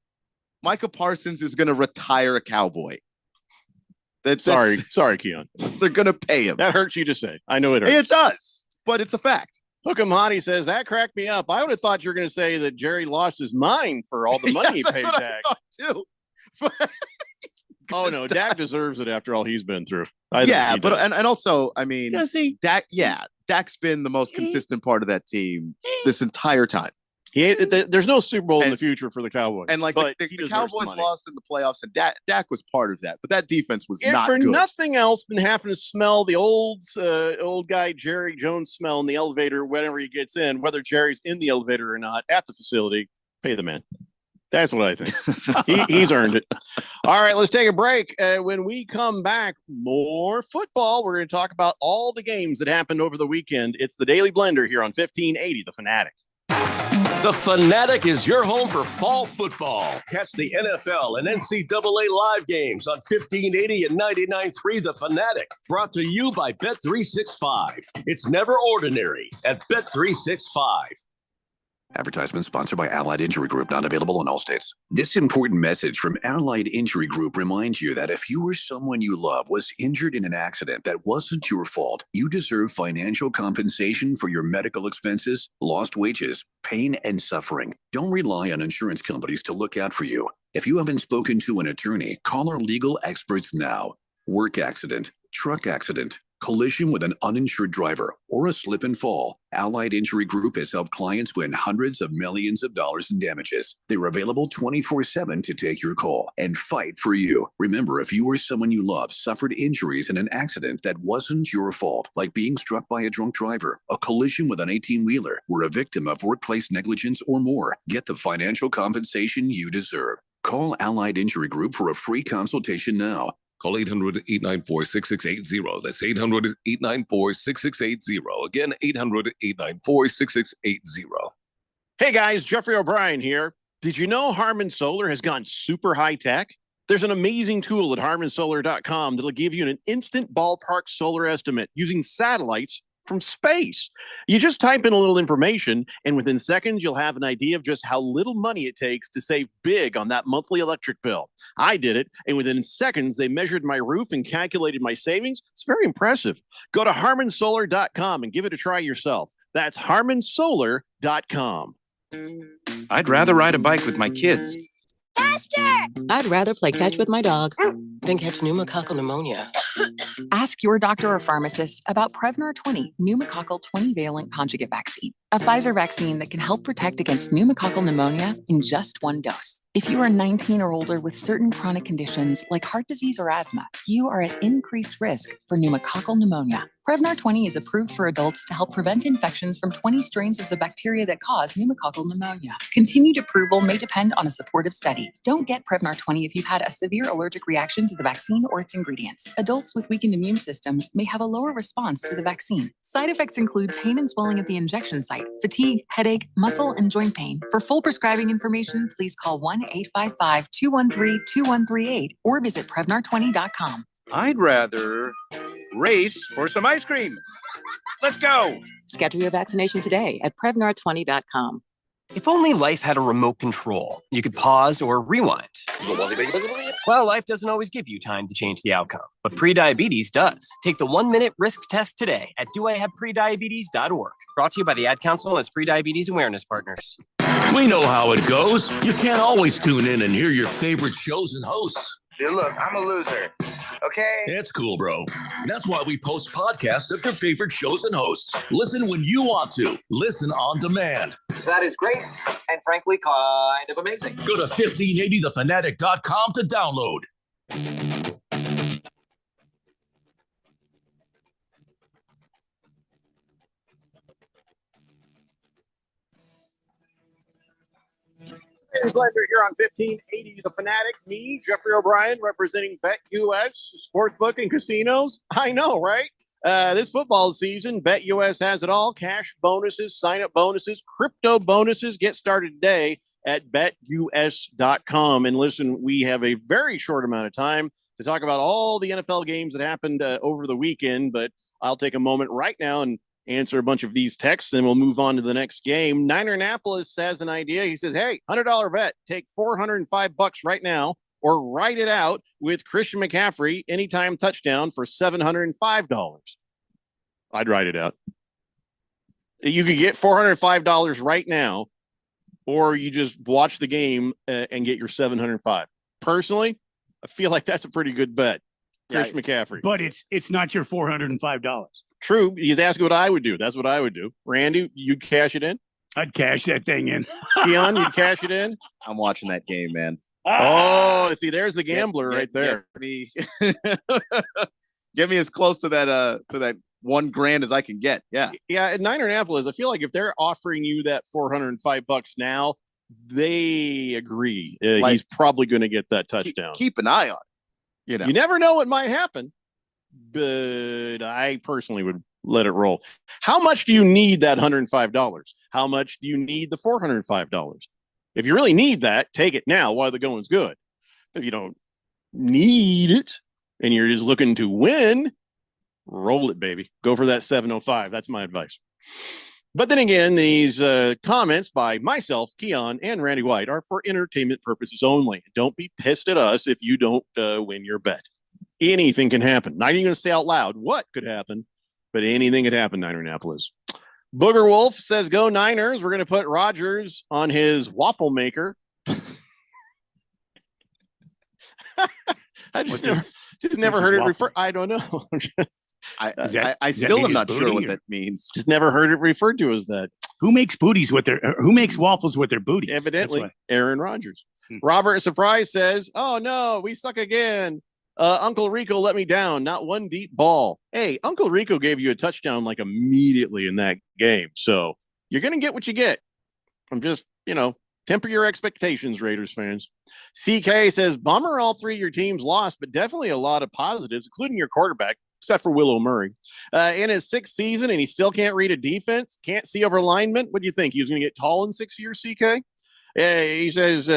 Micah Parsons is gonna retire a Cowboy. Sorry, Keon. They're gonna pay him. That hurts you to say. I know it hurts. It does, but it's a fact. Hook'em Hottie says that cracked me up. I would have thought you were going to say that Jerry lost his mind for all the money he paid Dak. I thought too. Oh no, Dak deserves it after all he's been through. And also, I mean, does he? Dak's been the most consistent part of that team this entire time. There's no Super Bowl in the future for the Cowboys. And the Cowboys lost in the playoffs, and Dak was part of that. But that defense was not good. Nothing else, been having to smell the old guy Jerry Jones smell in the elevator whenever he gets in, whether Jerry's in the elevator or not at the facility. Pay the man. That's what I think. He's earned it. All right, let's take a break. When we come back, more football. We're going to talk about all the games that happened over the weekend. It's the Daily Blender here on 1580, The Fanatic. The Fanatic is your home for fall football. Catch the NFL and NCAA live games on 1580 and 99.3 The Fanatic. Brought to you by Bet365. It's never ordinary at Bet365. Advertisement sponsored by Allied Injury Group, not available in all states. This important message from Allied Injury Group reminds you that if you or someone you love was injured in an accident that wasn't your fault, you deserve financial compensation for your medical expenses, lost wages, pain, and suffering. Don't rely on insurance companies to look out for you. If you haven't spoken to an attorney, call our legal experts now. Work accident, truck accident, collision with an uninsured driver, or a slip and fall, Allied Injury Group has helped clients win hundreds of millions of dollars in damages. They're available 24/7 to take your call and fight for you. Remember, if you or someone you love suffered injuries in an accident that wasn't your fault, like being struck by a drunk driver, a collision with an 18-wheeler, were a victim of workplace negligence or more, get the financial compensation you deserve. Call Allied Injury Group for a free consultation now. Call 800-894-6680. That's 800-894-6680. Again, 800-894-6680. Hey guys, Jeffrey O'Brien here. Did you know Harman Solar has gone super high tech? There's an amazing tool at harmansolar.com that'll give you an instant ballpark solar estimate using satellites from space. You just type in a little information, and within seconds, you'll have an idea of just how little money it takes to save big on that monthly electric bill. I did it, and within seconds, they measured my roof and calculated my savings. It's very impressive. Go to harmansolar.com and give it a try yourself. That's harmansolar.com. I'd rather ride a bike with my kids. Faster! I'd rather play catch with my dog than catch pneumococcal pneumonia. Ask your doctor or pharmacist about Prevnar 20 pneumococcal 20-valent conjugate vaccine, a Pfizer vaccine that can help protect against pneumococcal pneumonia in just one dose. If you are 19 or older with certain chronic conditions like heart disease or asthma, you are at increased risk for pneumococcal pneumonia. Prevnar 20 is approved for adults to help prevent infections from 20 strains of the bacteria that cause pneumococcal pneumonia. Continued approval may depend on a supportive study. Don't get Prevnar 20 if you've had a severe allergic reaction to the vaccine or its ingredients. Adults with weakened immune systems may have a lower response to the vaccine. Side effects include pain and swelling at the injection site, fatigue, headache, muscle, and joint pain. For full prescribing information, please call 1-855-213-2138 or visit Prevnar20.com. I'd rather race for some ice cream. Let's go. Schedule your vaccination today at Prevnar20.com. If only life had a remote control, you could pause or rewind. Well, life doesn't always give you time to change the outcome, but prediabetes does. Take the 1-minute risk test today at doihaveprediabetes.org. Brought to you by the Ad Council and its prediabetes awareness partners. We know how it goes. You can't always tune in and hear your favorite shows and hosts. Dude, look, I'm a loser. Okay? It's cool, bro. That's why we post podcasts of your favorite shows and hosts. Listen when you want to. Listen on demand. That is great and frankly kind of amazing. Go to 1580thefanatic.com to download. Glad you're here on 1580 The Fanatic. Me, Jeffrey O'Brien, representing BetUS, Sportsbook and Casinos. I know, right? This football season, BetUS has it all. Cash bonuses, sign-up bonuses, crypto bonuses. Get started today at BetUS.com. And listen, we have a very short amount of time to talk about all the NFL games that happened over the weekend, but I'll take a moment right now and answer a bunch of these texts, and we'll move on to the next game. Niner Annapolis has an idea. He says, hey, $100 bet, take $405 right now, or write it out with Christian McCaffrey, anytime touchdown for $705. I'd write it out. You could get $405 right now, or you just watch the game and get your $705. Personally, I feel like that's a pretty good bet. Chris McCaffrey. But it's not your $405. True. He's asking what I would do. That's what I would do. Randy, you'd cash it in? I'd cash that thing in. Keon, you'd cash it in? I'm watching that game, man. Oh, see, there's the gambler right there. Get me as close to that $1,000 as I can get. Yeah. Yeah. At Niner Annapolis, I feel like if they're offering you that $405 now, they agree. He's probably going to get that touchdown. Keep an eye on it. You never know what might happen. But I personally would let it roll. How much do you need that $105? How much do you need the $405? If you really need that, take it now while the going's good. If you don't need it and you're just looking to win, roll it, baby. Go for that 705. That's my advice. But then again, these comments by myself, Keon, and Randy White are for entertainment purposes only. Don't be pissed at us if you don't win your bet. Anything can happen. Not even going to say out loud what could happen, but anything could happen, Niner Annapolis. Booger Wolf says, go Niners. We're going to put Rodgers on his waffle maker. I just never heard it referred. I don't know. I still am not sure what that means. Just never heard it referred to as that. Who makes who makes waffles with their booties? Evidently, Aaron Rodgers. Robert Surprise says, "Oh no, we suck again. Uncle Rico let me down. Not one deep ball. Hey, Uncle Rico gave you a touchdown like immediately in that game. So you're going to get what you get. I'm just, temper your expectations, Raiders fans." CK says, "Bummer all three of your teams lost, but definitely a lot of positives, including your quarterback, except for Willow Murray. In his 6th season, and he still can't read a defense, can't see over alignment. What do you think? He was going to get tall in 6 years, CK?" He says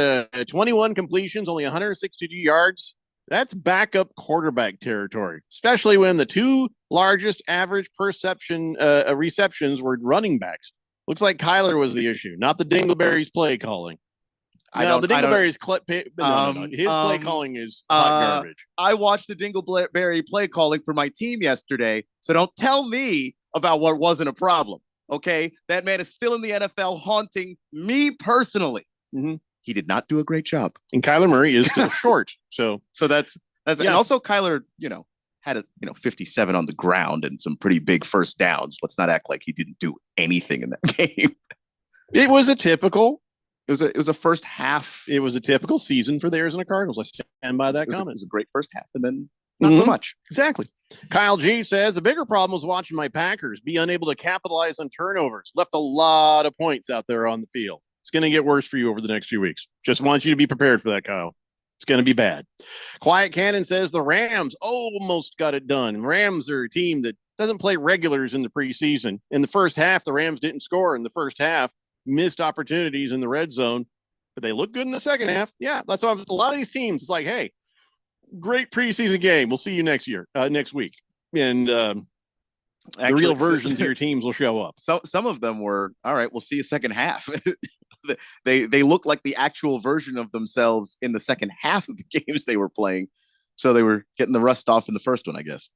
21 completions, only 162 yards. That's backup quarterback territory, especially when the 2 largest average receptions were running backs. Looks like Kyler was the issue, not the Dingleberry's play calling. The Dingleberry's his play calling is hot garbage. I watched the Dingleberry play calling for my team yesterday, so don't tell me about what wasn't a problem. Okay, that man is still in the NFL, haunting me personally. Mm-hmm. He did not do a great job, and Kyler Murray is still short. So that's and also Kyler, had 57 on the ground and some pretty big first downs. Let's not act like he didn't do anything in that game. It was a typical. It was a first half. It was a typical season for the Arizona Cardinals. I stand by that comment. It was a great first half, and then not so much. Exactly. Kyle G says the bigger problem was watching my Packers be unable to capitalize on turnovers. Left a lot of points out there on the field. It's going to get worse for you over the next few weeks. Just want you to be prepared for that, Kyle. It's going to be bad. Quiet Cannon says the Rams almost got it done. Rams are a team that doesn't play regulars in the preseason. In the first half, the Rams didn't score in the first half, missed opportunities in the red zone, but they look good in the second half. Yeah, that's why a lot of these teams, it's like, hey, great preseason game. We'll see you next week. And the real versions of your teams will show up. So some of them were, all right, we'll see you second half. They look like the actual version of themselves in the second half of the games they were playing. So they were getting the rust off in the first one, I guess.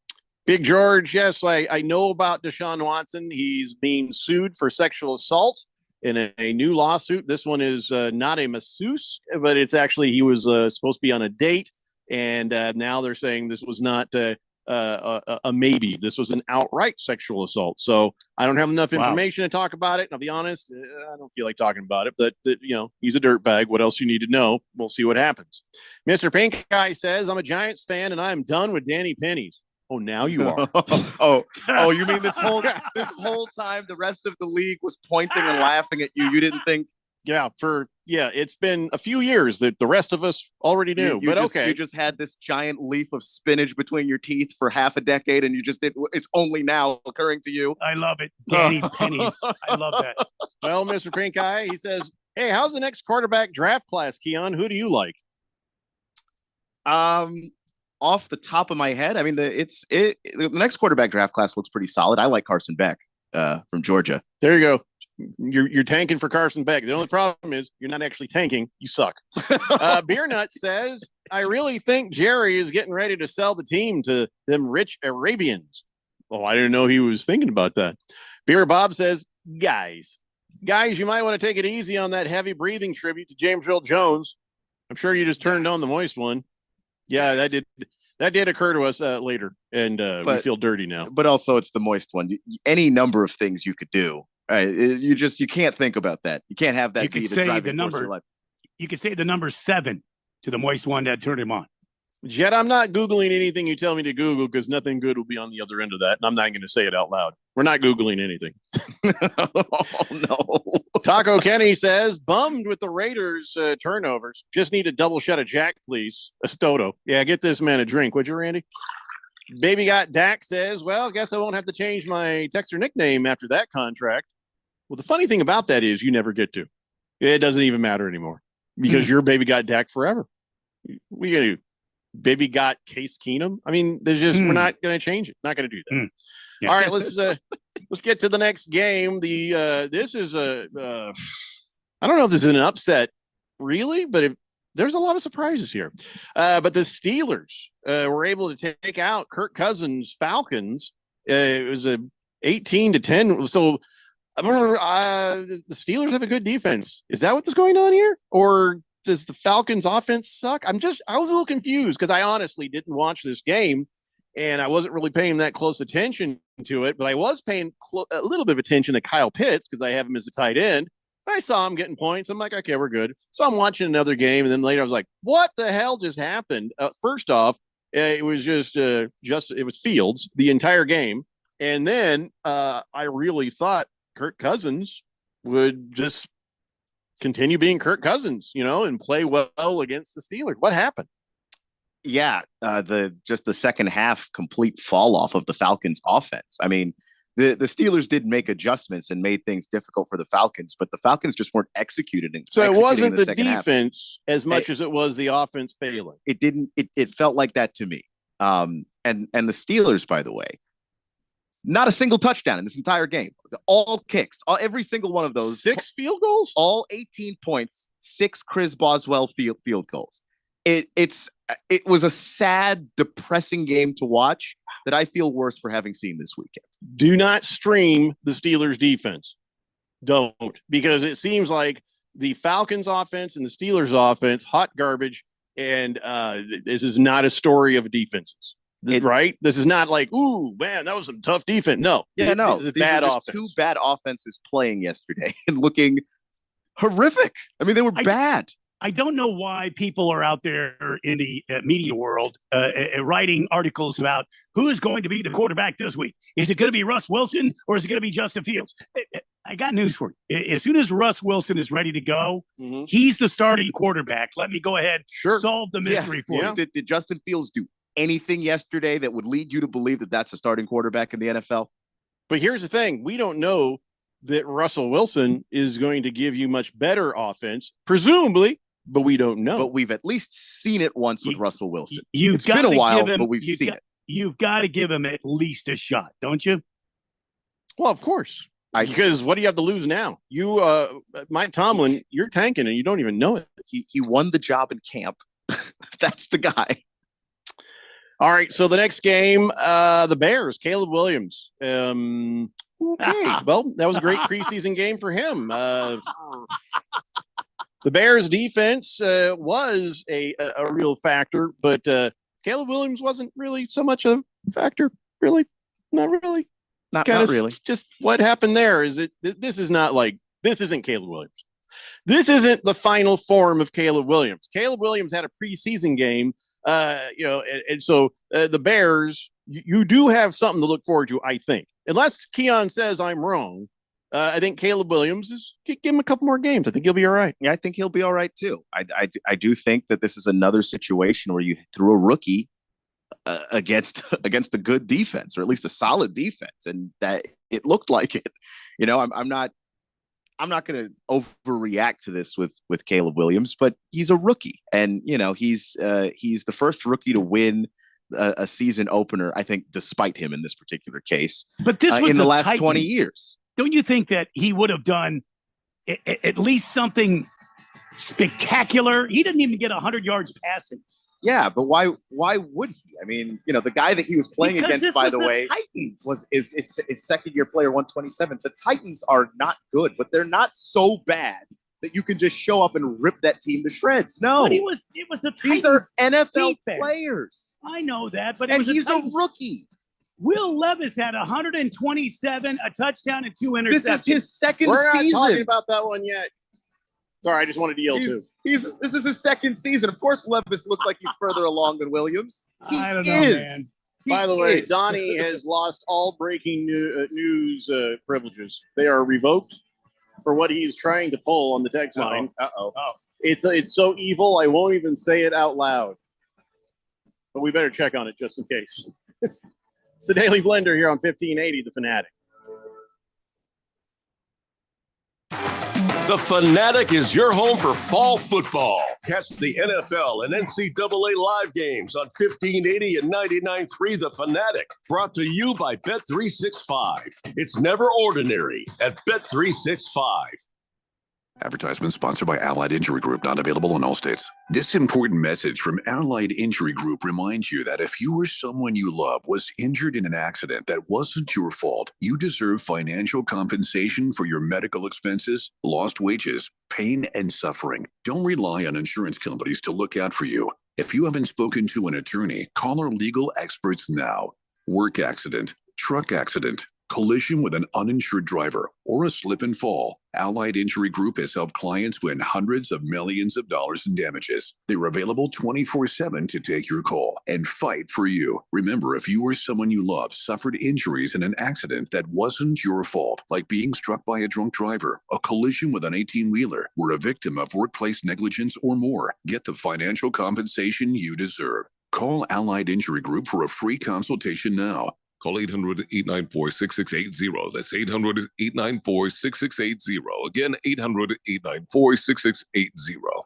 Big George, yes, I know about Deshaun Watson. He's being sued for sexual assault in a new lawsuit. This one is not a masseuse, but it's actually he was supposed to be on a date. And now they're saying this was not a maybe. This was an outright sexual assault. So I don't have enough information to talk about it. And I'll be honest, I don't feel like talking about it, but he's a dirtbag. What else you need to know? We'll see what happens. Mr. Pink Eye says, I'm a Giants fan and I'm done with Danny Pennies. Oh, now you are. oh, you mean this whole time the rest of the league was pointing and laughing at you. You didn't think. It's been a few years that the rest of us already knew, You just had this giant leaf of spinach between your teeth for half a decade and you just did. It's only now occurring to you. I love it. Danny Pennies. I love that. Well, Mr. Pink Eye, he says, hey, how's the next quarterback draft class, Keon? Who do you like? Off the top of my head, I mean, the next quarterback draft class looks pretty solid. I like Carson Beck from Georgia. There you go. You're tanking for Carson Beck. The only problem is you're not actually tanking. You suck. Beer Nut says, I really think Jerry is getting ready to sell the team to them rich Arabians. Oh, I didn't know he was thinking about that. Beer Bob says, guys, you might want to take it easy on that heavy breathing tribute to James Earl Jones. I'm sure you just turned on the moist one. Yeah, that did occur to us later, and we feel dirty now. But also, it's the moist one. Any number of things you could do. You can't think about that. You can't have that. You could say the number. You could say the number 7 to the moist one that turned him on. Jet, I'm not Googling anything you tell me to Google because nothing good will be on the other end of that, and I'm not going to say it out loud. We're not Googling anything. Oh no. Taco Kenny says, bummed with the Raiders turnovers. Just need a double shot of Jack, please. A Stoto. Yeah, get this man a drink, would you, Randy? Baby Got Dak says, well, guess I won't have to change my Texter nickname after that contract. Well, the funny thing about that is you never get to. It doesn't even matter anymore because you're Baby Got Dak forever. We going to Baby Got Case Keenum. I mean, there's just we're not going to change it. Not going to do that. Yeah. All right, let's get to the next game. This is I don't know if this is an upset, really, but there's a lot of surprises here. But the Steelers were able to take out Kirk Cousins' Falcons. It was a 18-10. So the Steelers have a good defense. Is that what's going on here, or does the Falcons' offense suck? I was a little confused because I honestly didn't watch this game. and I wasn't really paying that close attention to it, but I was paying a little bit of attention to Kyle Pitts because I have him as a tight end. I saw him getting points. I'm like, okay, we're good. So I'm watching another game, and then later I was like, what the hell just happened? First off, it was it was Fields the entire game, and then I really thought Kirk Cousins would just continue being Kirk Cousins, and play well against the Steelers. What happened? Yeah, the second half complete fall off of the Falcons offense. I mean, the Steelers did make adjustments and made things difficult for the Falcons, but the Falcons just weren't executing. So it wasn't the defense as much as it was the offense failing. It didn't. It felt like that to me. And the Steelers, by the way, not a single touchdown in this entire game. All kicks, every single one of those. 6 field goals, all 18 points, 6 Chris Boswell field goals. It was a sad, depressing game to watch that I feel worse for having seen this weekend. Do not stream the Steelers defense. Don't, because it seems like the Falcons offense and the Steelers offense, hot garbage. And this is not a story of defenses, right? This is not like, ooh, man, that was some tough defense. No. No. This is bad offense. 2 bad offenses playing yesterday and looking horrific. I mean, they were bad. I don't know why people are out there in the media world writing articles about who is going to be the quarterback this week. Is it going to be Russ Wilson or is it going to be Justin Fields? I got news for you. As soon as Russ Wilson is ready to go, he's the starting quarterback. Let me go ahead, solve the mystery for you. Did Justin Fields do anything yesterday that would lead you to believe that that's a starting quarterback in the NFL? But here's the thing. We don't know that Russell Wilson is going to give you much better offense, presumably, but we don't know. But we've at least seen it once with Russell Wilson. It's been a while, but we've seen it. You've got to give him at least a shot, don't you? Well, of course. Because what do you have to lose now? You, Mike Tomlin, you're tanking and you don't even know it. He won the job in camp. That's the guy. All right. So the next game, the Bears, Caleb Williams. Okay. Well, that was a great preseason game for him. The Bears defense was a real factor, but Caleb Williams wasn't really so much a factor. Really, not really. Not really. Just what happened there is this isn't Caleb Williams. This isn't the final form of Caleb Williams. Caleb Williams had a preseason game, and so the Bears, you do have something to look forward to, I think. Unless Keon says I'm wrong, I think Caleb Williams give him a couple more games. I think he'll be all right. Yeah, I think he'll be all right too. I do think that this is another situation where you threw a rookie against a good defense, or at least a solid defense, and that it looked like it. I'm not going to overreact to this with Caleb Williams, but he's a rookie, and he's the first rookie to win a season opener, I think, despite him in this particular case. But this was in the last Titans. 20 years. Don't you think that he would have done at least something spectacular? He didn't even get 100 yards passing. Yeah, but why would he? I mean, the guy that he was playing against, by the way, was his second year player, 127. The Titans are not good, but they're not so bad that you can just show up and rip that team to shreds. No, but it was the Titans. These are NFL defense. players. I know that, but and he's a rookie. Will Levis had 127, a touchdown, and 2 interceptions. This is his second We're season. not talking about that one yet. Sorry, I just wanted to yell too. This is his second season. Of course, Levis looks like he's further along than Williams. I don't know, man. By the way, Donnie has lost all breaking news privileges. They are revoked for what he's trying to pull on the text line. Uh-oh. It's so evil, I won't even say it out loud. But we better check on it just in case. It's the Daily Blender here on 1580, The Fanatic. The Fanatic is your home for fall football. Catch the NFL and NCAA live games on 1580 and 99.3 The Fanatic. Brought to you by Bet365. It's never ordinary at Bet365. Advertisement sponsored by Allied Injury Group, not available in all states. This important message from Allied Injury Group reminds you that if you or someone you love was injured in an accident that wasn't your fault, you deserve financial compensation for your medical expenses, lost wages, pain, and suffering. Don't rely on insurance companies to look out for you. If you haven't spoken to an attorney, call our legal experts now. Work accident, truck accident, collision with an uninsured driver, or a slip and fall. Allied Injury Group has helped clients win hundreds of millions of dollars in damages. They're available 24/7 to take your call and fight for you. Remember, if you or someone you love suffered injuries in an accident that wasn't your fault, like being struck by a drunk driver, a collision with an 18-wheeler, were a victim of workplace negligence or more, get the financial compensation you deserve. Call Allied Injury Group for a free consultation now. Call 800-894-6680. That's 800-894-6680. Again, 800-894-6680.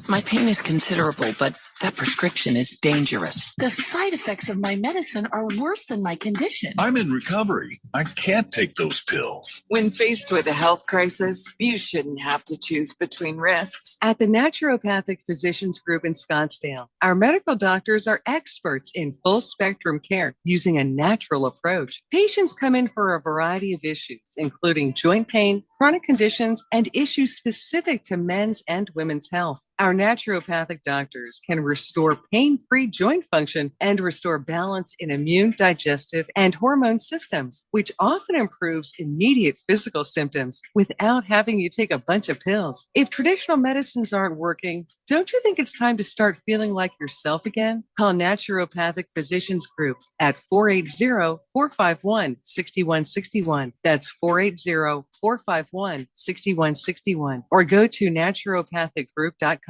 My pain is considerable, but that prescription is dangerous. The side effects of my medicine are worse than my condition. I'm in recovery. I can't take those pills. When faced with a health crisis, you shouldn't have to choose between risks. At the Naturopathic Physicians Group in Scottsdale, our medical doctors are experts in full spectrum care using a natural approach. Patients come in for a variety of issues, including joint pain, chronic conditions, and issues specific to men's and women's health. Our naturopathic doctors can restore pain-free joint function and restore balance in immune, digestive, and hormone systems, which often improves immediate physical symptoms without having you take a bunch of pills. If traditional medicines aren't working, don't you think it's time to start feeling like yourself again? Call Naturopathic Physicians Group at 480-451-6161. That's 480-451-6161. Or go to naturopathicgroup.com.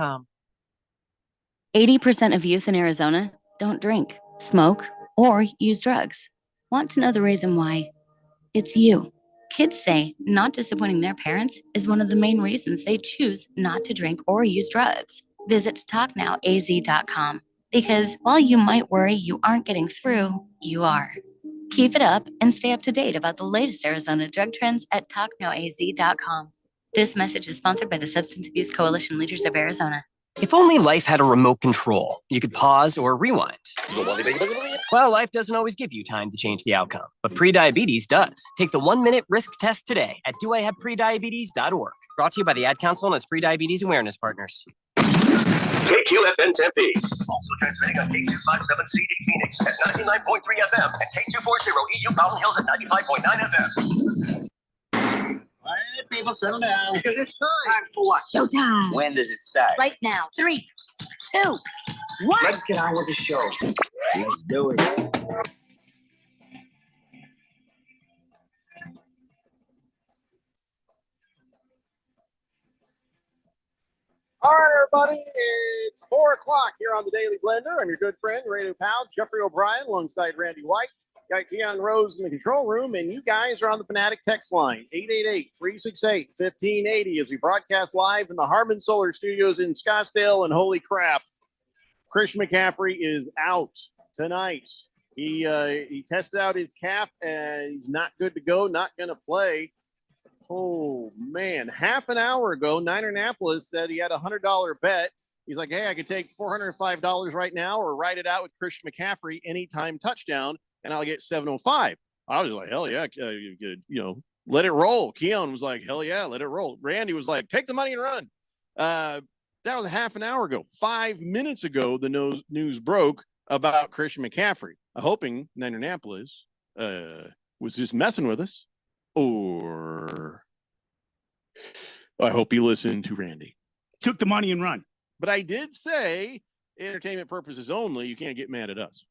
80% of youth in Arizona don't drink, smoke, or use drugs. Want to know the reason why? It's you. Kids say not disappointing their parents is one of the main reasons they choose not to drink or use drugs. Visit TalkNowAZ.com because while you might worry you aren't getting through, you are. Keep it up and stay up to date about the latest Arizona drug trends at TalkNowAZ.com. This message is sponsored by the Substance Abuse Coalition Leaders of Arizona. If only life had a remote control, you could pause or rewind. Well, life doesn't always give you time to change the outcome, but prediabetes does. Take the 1-minute risk test today at doihaveprediabetes.org. Brought to you by the Ad Council and its Prediabetes Awareness Partners. KQFN Tempe. Also transmitting on K257CD Phoenix at 99.3 FM and K240 EU Mountain Hills at 95.9 FM. All right, people, settle down. Because it's time for what? Showtime. When does it start? Right now. 3, 2, 1. Let's get on with the show. Let's do it. All right, everybody, it's 4 o'clock here on the Daily Blender. I'm your good friend, radio pal, Jeffrey O'Brien, alongside Randy White. Got Keon Rose in the control room, and you guys are on the Fanatic text line, 888-368-1580, as we broadcast live in the Harmon Solar Studios in Scottsdale. And holy crap, Christian McCaffrey is out tonight. He tested out his calf, and he's not good to go, not going to play. Oh, man. Half an hour ago, Niner Annapolis said he had a $100 bet. He's like, hey, I could take $405 right now or ride it out with Christian McCaffrey anytime touchdown, and I'll get 705. I was like, hell yeah, let it roll. Keon was like, hell yeah, let it roll. Randy was like, take the money and run. That was a half an hour ago. 5 minutes ago, the news broke about Christian McCaffrey. I'm hoping Niner Annapolis was just messing with us. Or I hope you listened to Randy. Took the money and run. But I did say, entertainment purposes only, you can't get mad at us.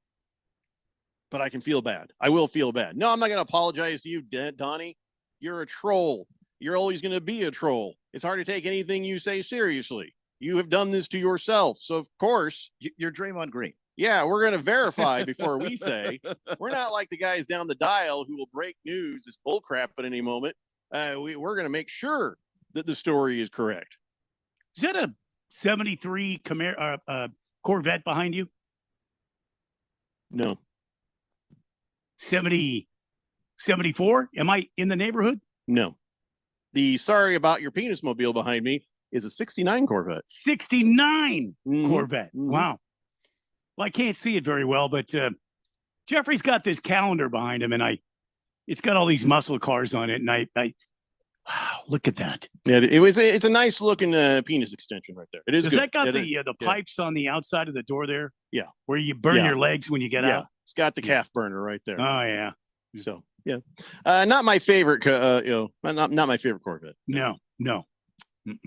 But I can feel bad. I will feel bad. No, I'm not going to apologize to you, Donnie. You're a troll. You're always going to be a troll. It's hard to take anything you say seriously. You have done this to yourself. So, of course, You're Draymond Green. yeah, we're going to verify before we say. We're not like the guys down the dial who will break news. It's bullcrap at any moment. We're going to make sure that the story is correct. Is that a 73 Corvette behind you? No. 74? Am I in the neighborhood? No. The sorry about your penis mobile behind me is a 69 Corvette. 69 Corvette. Mhm. Wow. Well, I can't see it very well, but Jeffrey's got this calendar behind him, and it's got all these muscle cars on it, and wow. look at that. Yeah, it's a nice looking penis extension right there. It is. Does good. that got It the is. pipes on the outside of the door there? Yeah. Where you burn Yeah. your legs when you get Yeah. out? It's got the calf burner right there. Oh yeah. So yeah, not my favorite. Not my favorite Corvette. No.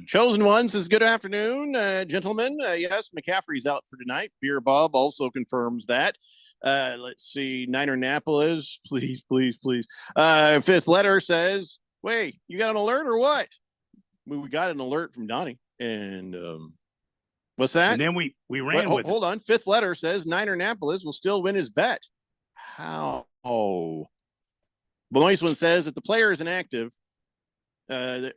Chosen One says, good afternoon, gentlemen. Yes, McCaffrey's out for tonight. Beer Bob also confirms that. Let's see. Niner Annapolis, please. Fifth letter says, wait, you got an alert or what? We got an alert from Donnie. And what's that? And then we ran with hold on. Fifth letter says Niner Annapolis will still win his bet. How? Oh. The nice one says that the player is inactive. The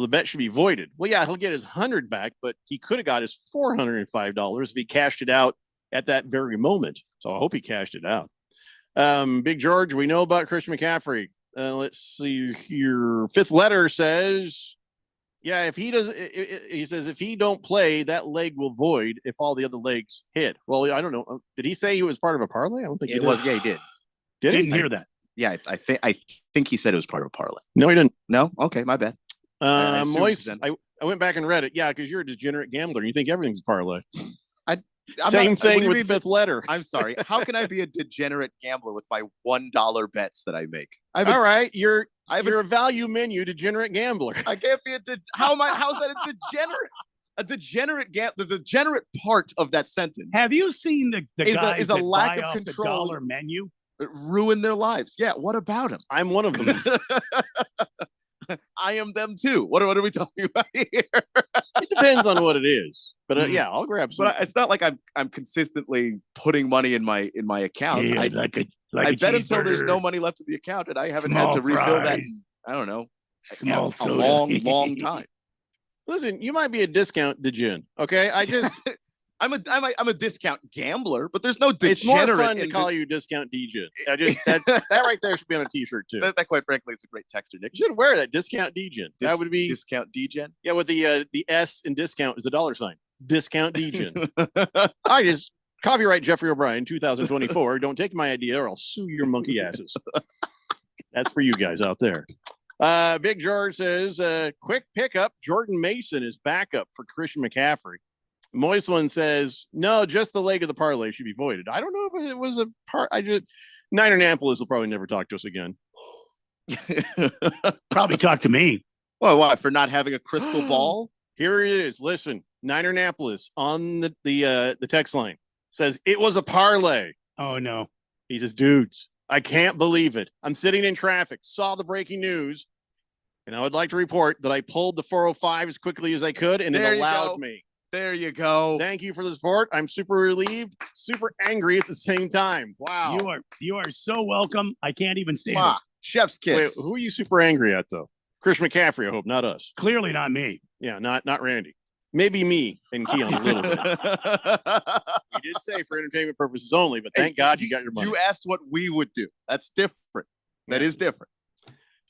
bet should be voided. Well, yeah, he'll get his 100 back, but he could have got his $405 if he cashed it out at that very moment. So I hope he cashed it out. Big George, we know about Christian McCaffrey. Let's see here. Fifth letter says, yeah, if he does, he says if he don't play, that leg will void if all the other legs hit. Well, I don't know. Did he say he was part of a parlay? I don't think It was. Yeah, he did. Did he? Didn't hear that. Yeah, I think he said it was part of a parlay. No, he didn't. No. Okay, my bad. I assumed Moist, then. I went back and read it. Yeah, because you're a degenerate gambler. You think everything's a parlay. I'm Same not- what thing do you with mean? fifth letter. I'm sorry. How can I be a degenerate gambler with my $1 bets that I make? All right, you're a value menu degenerate gambler. I can't be how's that a degenerate? A degenerate the degenerate part of that sentence Have you seen the is guys a that lack buy of off control. the dollar menu? Ruin their lives. Yeah, what about him? I'm one of them. I am them too. What are we talking about here? It depends on what it is, but yeah, I'll grab some. But it's not like I'm consistently putting money in my account. Yeah, I like a bet until there's cheeseburger, no money left in the account, and I haven't small had to refill that. fries, I don't know, small a soda. long time. Listen, you might be a discount degen. Okay, I just I'm a discount gambler, but there's no degenerate. it's more fun to call you discount degen. I just that right there should be on a t-shirt too. That quite frankly is a great texture, Nick. You should wear that discount degen. That would be discount degen. Yeah, with the S in discount is a dollar sign. Discount degen. I just copyright Jeffrey O'Brien 2024. Don't take my idea or I'll sue your monkey asses. That's for you guys out there. Big George says, quick pickup. Jordan Mason is backup for Christian McCaffrey. Moist One says, no, just the leg of the parlay should be voided. I don't know if it was a part. Niner Annapolis will probably never talk to us again. Probably talk to me. Well, why? For not having a crystal ball? Here it is. Listen, Niner Annapolis on the text line says it was a parlay. Oh no. He says, dudes, I can't believe it. I'm sitting in traffic, saw the breaking news, and I would like to report that I pulled the 405 as quickly as I could, and There it you allowed go. me. There you go. Thank you for the support. I'm super relieved, super angry at the same time. Wow. You are so welcome. I can't even stand Mwah. it. Chef's Wait, kiss. who are you super angry at though? Chris McCaffrey, I hope, not us. Clearly not me. Yeah, not Randy. Maybe me and Keon a little bit. You did say for entertainment purposes only, but thank God you got your money. You asked what we would do. That's different. That is different.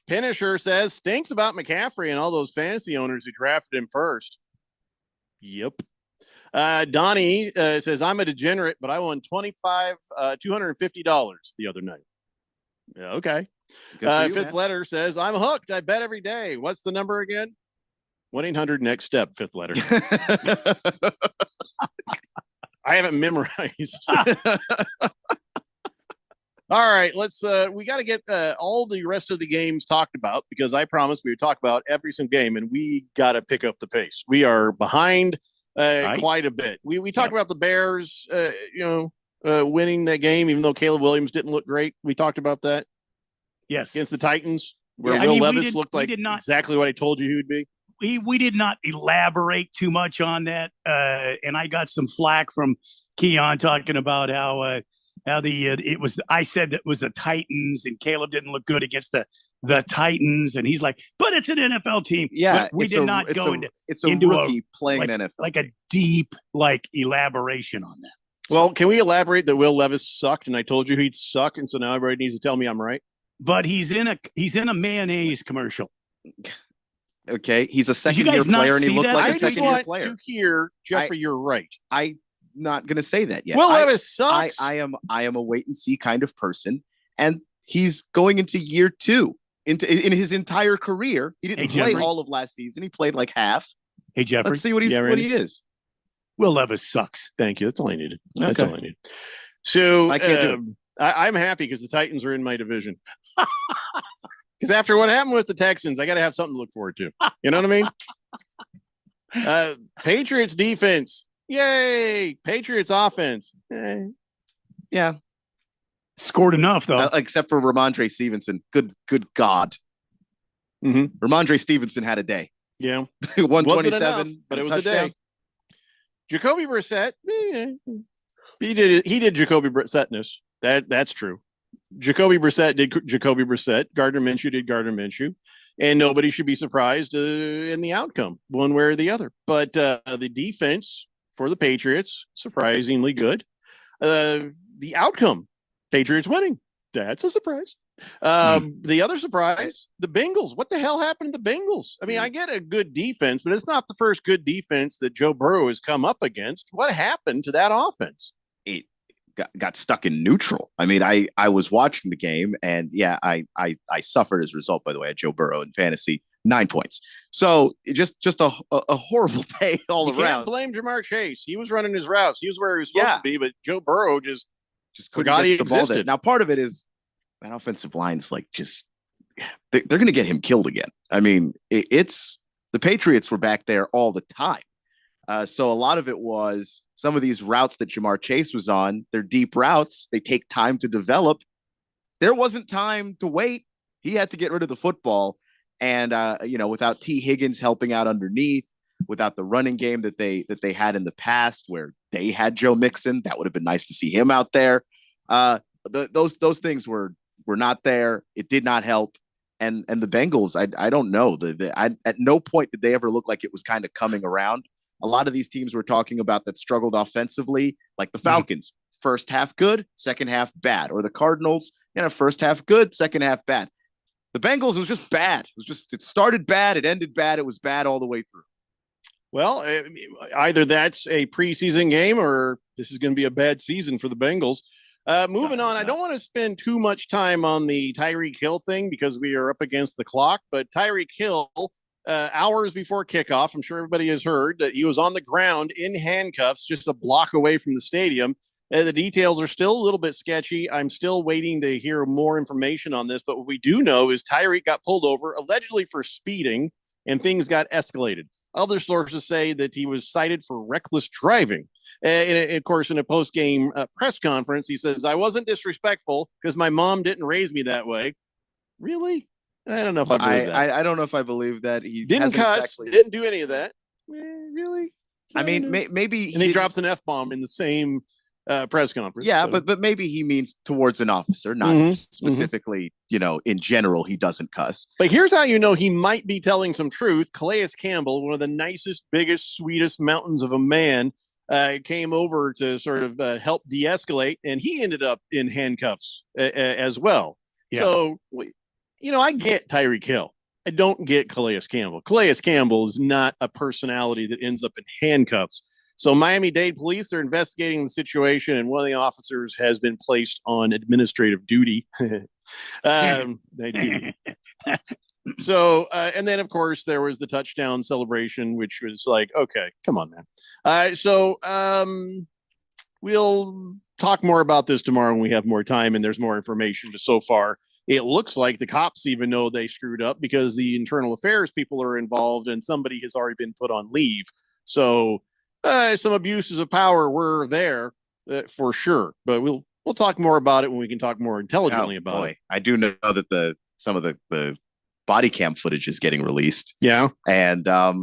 Pinisher says stinks about McCaffrey and all those fantasy owners who drafted him first. Yep. Donnie says I'm a degenerate, but I won $250 the other night. Yeah, okay. Good for you, Fifth man. letter says I'm hooked. I bet every day. What's the number again? 1-800 next step. Fifth letter. I haven't memorized. All right, let's we got to get all the rest of the games talked about because I promised we would talk about every single game and we got to pick up the pace. We are behind quite a bit. We talked about the Bears winning that game even though Caleb Williams didn't look great. We talked about that. Yes. Against the Titans where Yeah, Will we Levis did- looked we like did not- exactly what I told you he would be. We did not elaborate too much on that, and I got some flack from Keon talking about how it was. I said that was the Titans, and Caleb didn't look good against the Titans, and he's like, "But it's an NFL team." Yeah, But we it's did a- not it's go a- into it's a into rookie playing like, in NFL. like a deep elaboration on that. Well, can we elaborate that Will Levis sucked and I told you he'd suck, and so now everybody needs to tell me I'm right? But he's in a mayonnaise commercial. Okay, he's a you second year guys not player, and he see looked that? like I a just second year want player. to hear, Jeffrey, you're right. I'm not going to say that yet. Will I- Levis sucks. I am a wait and see kind of person, and he's going into year 2. in his entire career. He didn't Hey, play Jeffrey. all of last season. He played like half. Hey, Jeffrey. Let's see what Yeah, what Randy? he is. Will Levis sucks. Thank you. That's all I needed. That's Okay. all I needed. So I can't do it. I'm happy because the Titans are in my division. Because after what happened with the Texans, I got to have something to look forward to. You know what I mean? Patriots defense. Yay. Patriots offense. Yeah. Scored enough, though. Except for Ramondre Stevenson. Good God. Ramondre Stevenson had a day. Yeah. 127, enough, but it was touchdown. a day. Jacoby Brissett. He did Jacoby Brissettness. That's true. Jacoby Brissett did Jacoby Brissett. Gardner Minshew did Gardner Minshew. And nobody should be surprised in the outcome, one way or the other. But the defense for the Patriots, surprisingly good. The outcome, Patriots winning. That's a surprise. The other surprise, the Bengals. What the hell happened to the Bengals? I mean, I get a good defense, but it's not the first good defense that Joe Burrow has come up against. What happened to that offense? It got stuck in neutral. I mean, I was watching the game, and yeah, I suffered as a result. By the way, at Joe Burrow in fantasy, 9 points. So just a horrible day all You around. can't blame Jamar Chase. He was running his routes. He was where he was supposed to be, but Joe Burrow just couldn't forgot get he the ball there. existed. Now, part of it is that offensive line's like they're going to get him killed again. I mean, it's the Patriots were back there all the time. So a lot of it was some of these routes that Jamar Chase was on, they're deep routes. They take time to develop. There wasn't time to wait. He had to get rid of the football. And, without T. Higgins helping out underneath, without the running game that they had in the past where they had Joe Mixon, that would have been nice to see him out there. Those things were not there. It did not help. And the Bengals, I don't know. At no point did they ever look like it was kind of coming around. A lot of these teams we're talking about that struggled offensively, like the Falcons, first half good, second half bad, or the Cardinals, first half good, second half bad. The Bengals was just bad. It started bad, it ended bad, it was bad all the way through. Well, either that's a preseason game or this is going to be a bad season for the Bengals. Moving on, I don't want to spend too much time on the Tyreek Hill thing because we are up against the clock, but Tyreek Hill, hours before kickoff, I'm sure everybody has heard that he was on the ground in handcuffs just a block away from the stadium. The details are still a little bit sketchy. I'm still waiting to hear more information on this, but what we do know is Tyreek got pulled over allegedly for speeding and things got escalated. Other sources say that he was cited for reckless driving. Of course, in a post-game press conference, he says, "I wasn't disrespectful because my mom didn't raise me that way." Really? I don't know if I believe that. I don't know if I believe that. He Didn't hasn't cuss, didn't do any of that. Really? I mean, maybe and he drops an F-bomb in the same press conference. Yeah, so. but maybe he means towards an officer, not specifically, in general, he doesn't cuss. But here's how you know he might be telling some truth. Calais Campbell, one of the nicest, biggest, sweetest mountains of a man, came over to sort of help de-escalate, and he ended up in handcuffs as well. Yeah. So, I get Tyreek Hill. I don't get Calais Campbell. Calais Campbell is not a personality that ends up in handcuffs. So Miami-Dade police are investigating the situation, and one of the officers has been placed on administrative duty. So, and then, of course, there was the touchdown celebration, which was like, okay, come on, man. So we'll talk more about this tomorrow when we have more time and there's more information. But so far, it looks like the cops even know they screwed up because the internal affairs people are involved and somebody has already been put on leave. So some abuses of power were there for sure. But we'll talk more about it when we can talk more intelligently about it. I do know that some of the body cam footage is getting released. Yeah. And I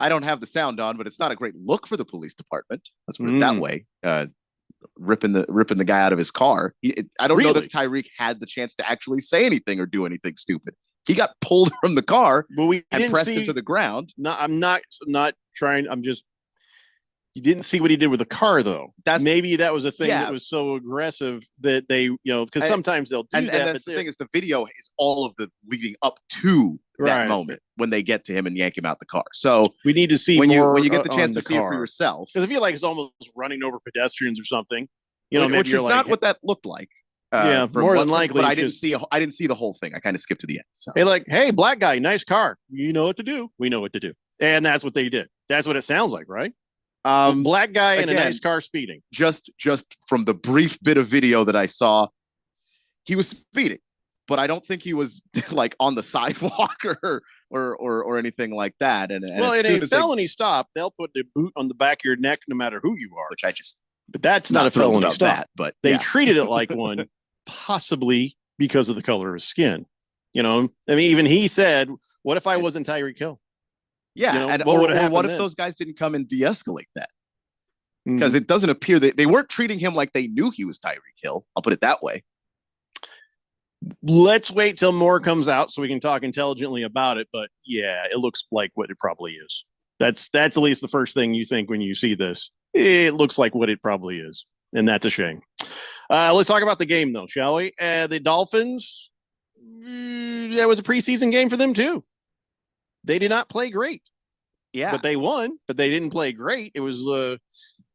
don't have the sound on, but it's not a great look for the police department. Let's put it that way. Ripping the guy out of his car. I don't know that Tyreek had the chance to actually say anything or do anything stupid. He got pulled from the car and pressed into the ground. No, I'm not trying. You didn't see what he did with the car, though. Maybe that was a thing that was so aggressive that they, because sometimes they'll do that. And that's the thing is the video is all of the leading up to that moment when they get to him and yank him out the car. So we need to see when more you get the chance on to see it for yourself. Because I feel like it's almost running over pedestrians or something. Which maybe is not what that looked like. Yeah, from more what- than likely, But I it's didn't just- see. I didn't see the whole thing. I kind of skipped to the end. So. Hey, like, hey, black guy, nice car. You know what to do. We know what to do. And that's what they did. That's what it sounds like, right? Black guy in a again, nice car speeding. Just from the brief bit of video that I saw, he was speeding, but I don't think he was like on the sidewalk or anything like that. And Well, as in soon a as they- felony stop, they'll put the boot on the back of your neck no matter who you are. which I just But that's not a thrilled felony about stop. that, but They yeah. treated it like one, possibly because of the color of his skin. You know, I mean, even he said, "What if I wasn't Tyreek Hill?" Yeah, You know, and what or, would've or what happened if then? those guys didn't come and de-escalate that? Mm-hmm. Because it doesn't appear that they weren't treating him like they knew he was Tyreek Hill. I'll put it that way. Let's wait till more comes out so we can talk intelligently about it. But yeah, it looks like what it probably is. That's at least the first thing you think when you see this. It looks like what it probably is, and that's a shame. Let's talk about the game, though, shall we? The Dolphins. That was a preseason game for them too. They did not play great. Yeah, but they won. But they didn't play great. It was a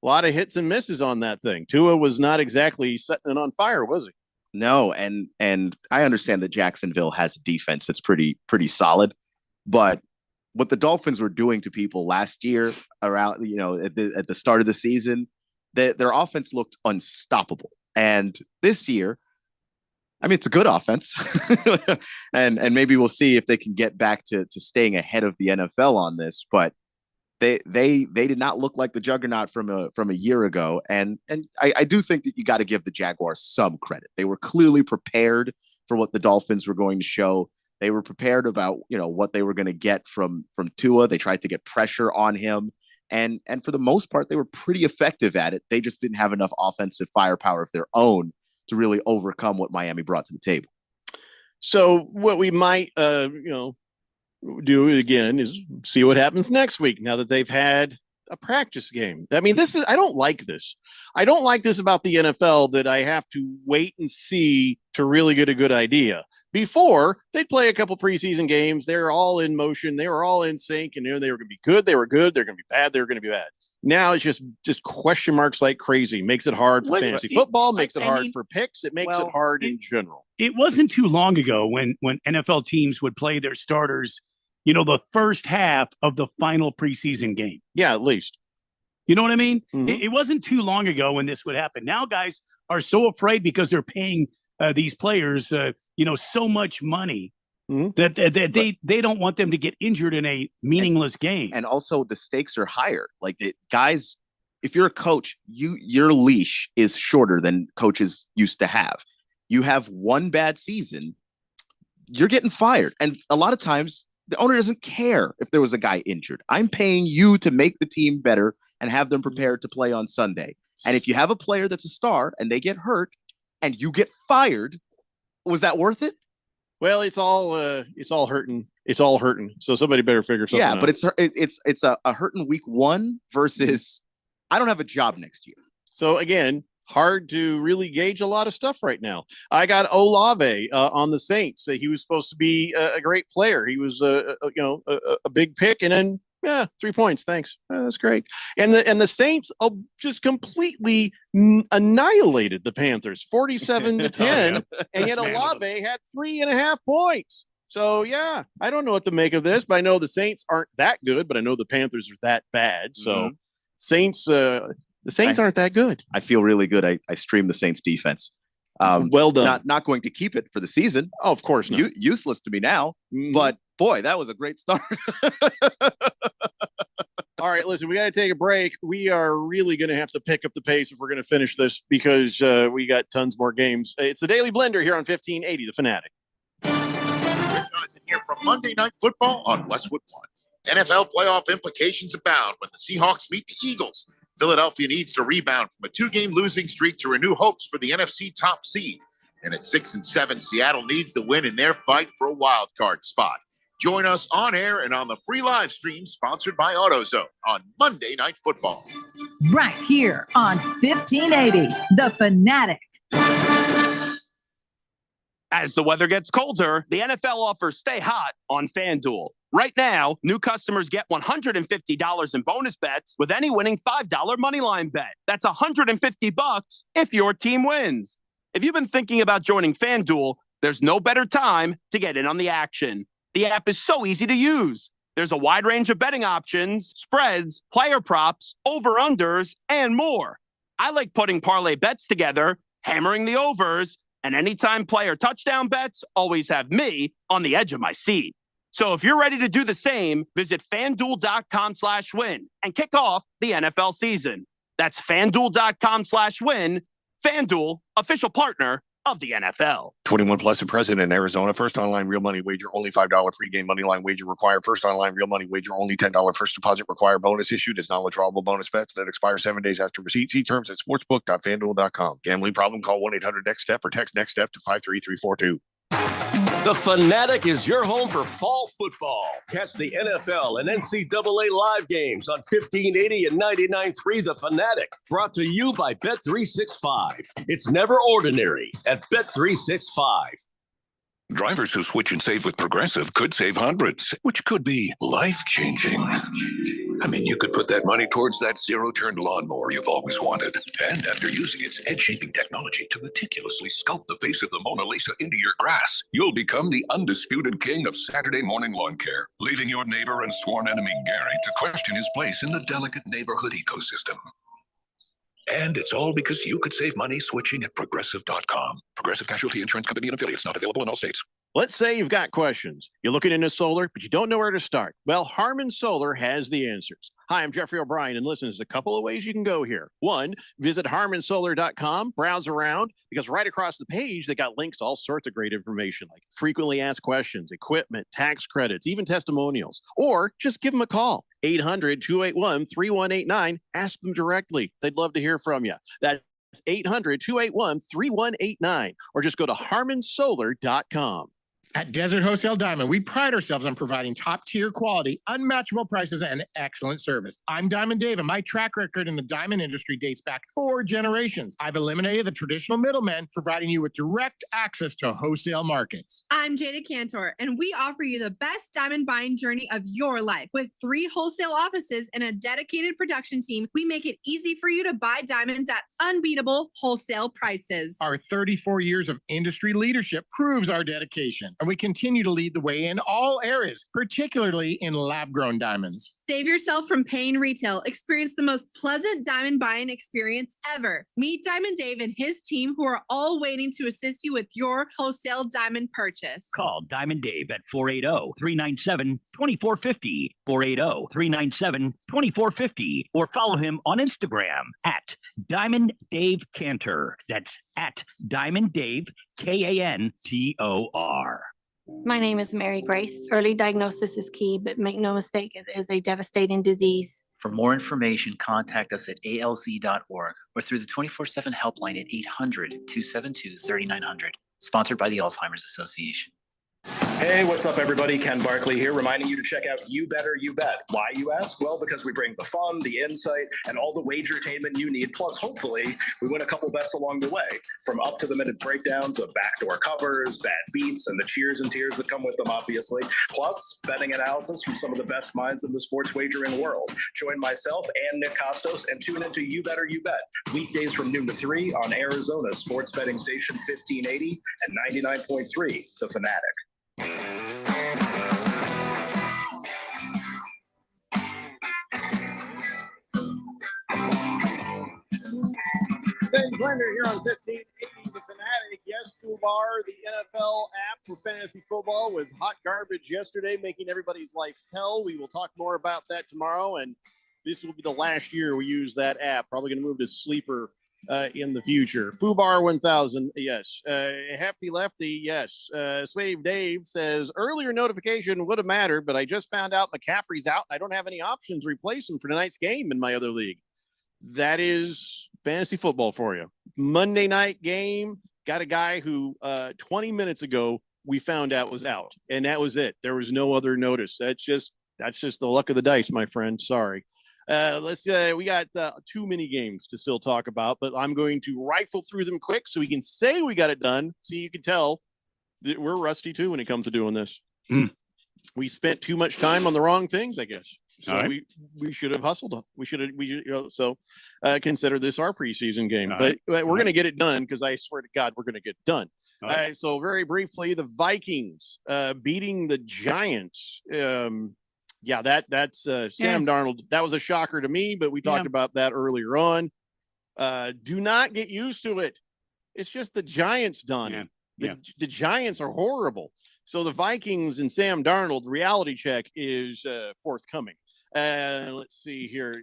lot of hits and misses on that thing. Tua was not exactly setting it on fire, was he? No, and I understand that Jacksonville has a defense that's pretty solid, but what the Dolphins were doing to people last year around, at the start of the season, their offense looked unstoppable. And this year, I mean, it's a good offense, and maybe we'll see if they can get back to staying ahead of the NFL on this. But they did not look like the juggernaut from a year ago, and I do think that you got to give the Jaguars some credit. They were clearly prepared for what the Dolphins were going to show. They were prepared about what they were going to get from Tua. They tried to get pressure on him, and for the most part, they were pretty effective at it. They just didn't have enough offensive firepower of their own to really overcome what Miami brought to the table. So what we might, do again is see what happens next week now that they've had a practice game. I mean, I don't like this. I don't like this about the NFL, that I have to wait and see to really get a good idea. Before, they'd play a couple preseason games. They're all in motion. They were all in sync, and they were going to be good. They were good. They're going to be bad. They're going to be bad. Now it's just question marks like crazy. Makes it hard for fantasy football. Makes it hard for picks. It makes it hard in general. It wasn't too long ago when NFL teams would play their starters, the first half of the final preseason game. Yeah, at least. You know what I mean? Mm-hmm. It wasn't too long ago when this would happen. Now guys are so afraid because they're paying these players, so much money that they don't want them to get injured in a meaningless game. And also the stakes are higher. Like guys, if you're a coach, your leash is shorter than coaches used to have. You have one bad season, you're getting fired. And a lot of times the owner doesn't care if there was a guy injured. I'm paying you to make the team better and have them prepared to play on Sunday. And if you have a player that's a star and they get hurt and you get fired, was that worth it? Well, it's all hurting. It's all hurting. So somebody better figure something out. Yeah, but it's a hurting week one versus I don't have a job next year. So again, hard to really gauge a lot of stuff right now. I got Olave on the Saints. He was supposed to be a great player. He was a big pick, and then 3 points. Thanks. That's great. And the Saints just completely annihilated the Panthers, 47-10, and yet Olave had 3.5 points. So yeah, I don't know what to make of this, but I know the Saints aren't that good, but I know the Panthers are that bad. So Saints, the Saints aren't that good. I feel really good. I streamed the Saints defense. Well done. Not going to keep it for the season. Oh, of course not. Useless to me now. But boy, that was a great start. All right, listen, we got to take a break. We are really going to have to pick up the pace if we're going to finish this because we got tons more games. It's the Daily Blender here on 1580, The Fanatic. Rick Johnson here from Monday Night Football on Westwood One. NFL playoff implications abound when the Seahawks meet the Eagles. Philadelphia needs to rebound from a 2-game losing streak to renew hopes for the NFC top seed. And at 6-7, Seattle needs the win in their fight for a wild card spot. Join us on air and on the free live stream sponsored by AutoZone on Monday Night Football. Right here on 1580, The Fanatic. As the weather gets colder, the NFL offers Stay Hot on FanDuel. Right now, new customers get $150 in bonus bets with any winning $5 moneyline bet. That's $150 if your team wins. If you've been thinking about joining FanDuel, there's no better time to get in on the action. The app is so easy to use. There's a wide range of betting options, spreads, player props, over-unders, and more. I like putting parlay bets together, hammering the overs, and anytime player touchdown bets always have me on the edge of my seat. So if you're ready to do the same, visit FanDuel.com/win and kick off the NFL season. That's FanDuel.com/win. FanDuel, official partner of the NFL. 21 plus and present in Arizona. First online real money wager, only $5 pregame money line wager required. First online real money wager, only $10 first deposit required. Bonus issued is non-withdrawable bonus bets that expire 7 days after receipt. See terms at sportsbook.fanduel.com. Gambling problem? Call 1-800-NEXT-STEP or text NEXT STEP to 53342. The Fanatic is your home for fall football. Catch the NFL and NCAA live games on 1580 and 99.3 The Fanatic. Brought to you by Bet365. It's never ordinary at Bet365. Drivers who switch and save with Progressive could save hundreds, which could be life-changing. I mean, you could put that money towards that zero-turn lawnmower you've always wanted. And after using its head-shaping technology to meticulously sculpt the face of the Mona Lisa into your grass, you'll become the undisputed king of Saturday morning lawn care, leaving your neighbor and sworn enemy Gary to question his place in the delicate neighborhood ecosystem. And it's all because you could save money switching at Progressive.com. Progressive Casualty Insurance Company and affiliates, not available in all states. Let's say you've got questions. You're looking into solar, but you don't know where to start. Well, Harmon Solar has the answers. Hi, I'm Jeffrey O'Brien, and listen, there's a couple of ways you can go here. One, visit harmonsolar.com, browse around, because right across the page, they got links to all sorts of great information, like frequently asked questions, equipment, tax credits, even testimonials. Or just give them a call, 800-281-3189. Ask them directly. They'd love to hear from you. That's 800-281-3189, or just go to harmonsolar.com. At Desert Wholesale Diamond, we pride ourselves on providing top-tier quality, unmatchable prices, and excellent service. I'm Diamond Dave, and my track record in the diamond industry dates back 4 generations. I've eliminated the traditional middlemen, providing you with direct access to wholesale markets. I'm Jada Cantor, and we offer you the best diamond buying journey of your life. With 3 wholesale offices and a dedicated production team, we make it easy for you to buy diamonds at unbeatable wholesale prices. Our 34 years of industry leadership proves our dedication, and we continue to lead the way in all areas, particularly in lab-grown diamonds. Save yourself from paying retail. Experience the most pleasant diamond buying experience ever. Meet Diamond Dave and his team, who are all waiting to assist you with your wholesale diamond purchase. Call Diamond Dave at 480-397-2450, 480-397-2450, or follow him on Instagram at Diamond Dave Cantor. That's at Diamond Dave, Kantor. My name is Mary Grace. Early diagnosis is key, but make no mistake, it is a devastating disease. For more information, contact us at alz.org or through the 24/7 helpline at 800-272-3900. Sponsored by the Alzheimer's Association. Hey, what's up, everybody? Ken Barkley here, reminding you to check out You Better You Bet. Why, you ask? Well, because we bring the fun, the insight, and all the wagertainment you need. Plus, hopefully, we win a couple bets along the way. From up-to-the-minute breakdowns of backdoor covers, bad beats, and the cheers and tears that come with them, obviously. Plus, betting analysis from some of the best minds in the sports wagering world. Join myself and Nick Costos and tune into You Better You Bet. Weekdays from noon to 3 on Arizona's sports betting station 1580 and 99.3, The Fanatic. Ben Blender here on 1580 The Fanatic. Yes, Fubar, the NFL app for fantasy football, was hot garbage yesterday, making everybody's life hell. We will talk more about that tomorrow, and this will be the last year we use that app. Probably going to move to Sleeper in the future. Fubar 1000, yes. Hefty Lefty, yes. Swave Dave says, earlier notification would have mattered, but I just found out McCaffrey's out. I don't have any options to replace him for tonight's game in my other league. That is fantasy football for you. Monday night game, got a guy who 20 minutes ago we found out was out, and that was it. There was no other notice. That's just the luck of the dice, my friend. Sorry. We got too many games to still talk about, but I'm going to rifle through them quick so we can say we got it done. So you can tell that we're rusty too when it comes to doing this. We spent too much time on the wrong things, I guess. So All right. we should have hustled. Consider this our preseason game. All But right. we're going to get it done because I swear to God, we're going to get done. All right. So very briefly, the Vikings beating the Giants. That's Sam Darnold. That was a shocker to me, but we talked about that earlier on. Do not get used to it. It's just the Giants, Donnie. The Giants are horrible. So the Vikings and Sam Darnold reality check is forthcoming. Let's see here.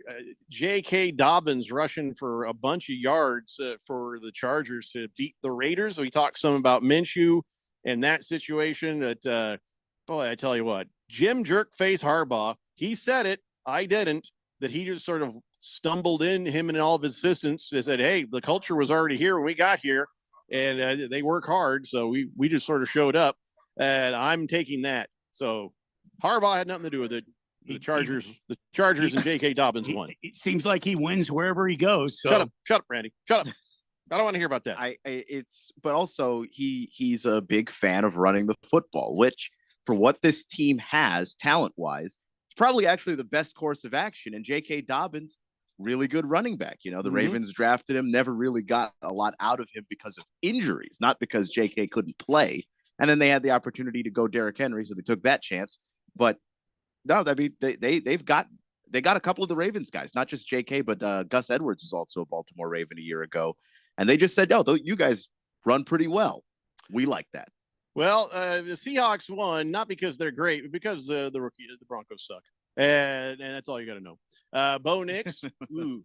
J.K. Dobbins rushing for a bunch of yards for the Chargers to beat the Raiders. We talked some about Minshew and that situation. That boy, I tell you what, Jim Jerkface Harbaugh, he said it. I didn't. That he just sort of stumbled in, him and all of his assistants. They said, "Hey, the culture was already here when we got here, and they work hard. So we just sort of showed up." And I'm taking that. So Harbaugh had nothing to do with it. The Chargers and J.K. Dobbins won. It seems like he wins wherever he goes. So. Shut up, Randy. Shut up. I don't want to hear about that. But also he's a big fan of running the football, which for what this team has talent wise, it's probably actually the best course of action. And J.K. Dobbins, really good running back. The Ravens drafted him, never really got a lot out of him because of injuries, not because J.K. couldn't play. And then they had the opportunity to go Derrick Henry, so they took that chance. But no, I mean they got a couple of the Ravens guys, not just J.K., but Gus Edwards was also a Baltimore Raven a year ago, and they just said, "No, you guys run pretty well. We like that." Well, the Seahawks won not because they're great, but because the Broncos suck, and that's all you got to know. Bo Nix, ooh.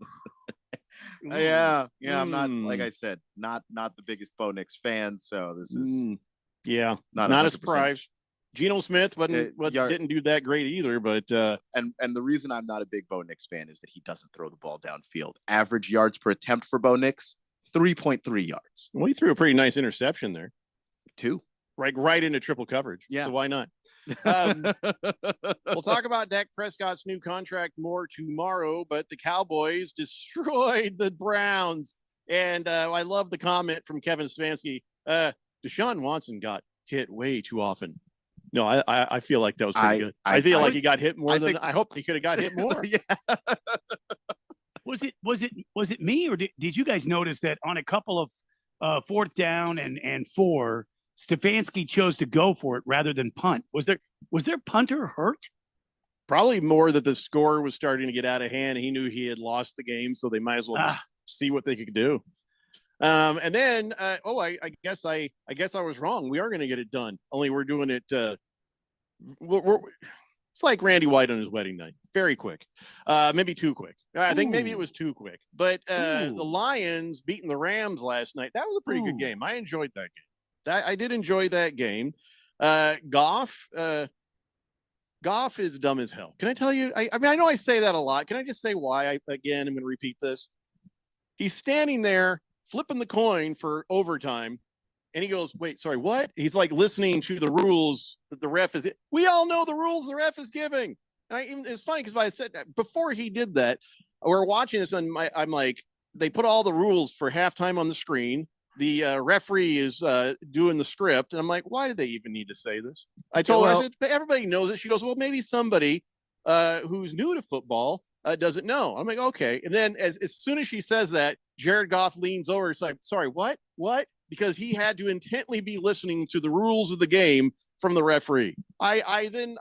Yeah, I'm not, like I said, not the biggest Bo Nix fan, so this is. Yeah, not a 100%. surprise. Geno Smith didn't do that great either, but and the reason I'm not a big Bo Nix fan is that he doesn't throw the ball downfield. Average yards per attempt for Bo Nix, 3.3 yards. Well, he threw a pretty nice interception there. 2. Right into triple coverage. Yeah. So why not? We'll talk about Dak Prescott's new contract more tomorrow, but the Cowboys destroyed the Browns. And I love the comment from Kevin Stefanski. Deshaun Watson got hit way too often. No, I feel like that was pretty good. I feel like he got hit more than I hope he could have got hit more. Yeah. Was it me, or did you guys notice that on a couple of fourth down and 4, Stefanski chose to go for it rather than punt? Was their punter hurt? Probably more that the score was starting to get out of hand. He knew he had lost the game, so they might as well just see what they could do. And then, I guess I was wrong. We are going to get it done. Only we're doing it. It's like Randy White on his wedding night. Very quick. Maybe too quick. I think maybe it was too quick. But the Lions beating the Rams last night. That was a pretty good game. I enjoyed that game. I did enjoy that game. Goff is dumb as hell. Can I tell you? I mean, I know I say that a lot. Can I just say why? I'm going to repeat this. He's standing there flipping the coin for overtime, and he goes, "Wait, sorry, what?" He's like listening to the rules that the ref is. We all know the rules the ref is giving. And it's funny because I said that before he did that, we're watching this, and I'm like, they put all the rules for halftime on the screen. The referee is doing the script, and I'm like, why do they even need to say this? I told her, I said, everybody knows it. She goes, well, maybe somebody who's new to football doesn't know. I'm like, okay. And then as soon as she says that, Jared Goff leans over. It's like, sorry, what? Because he had to intently be listening to the rules of the game from the referee. I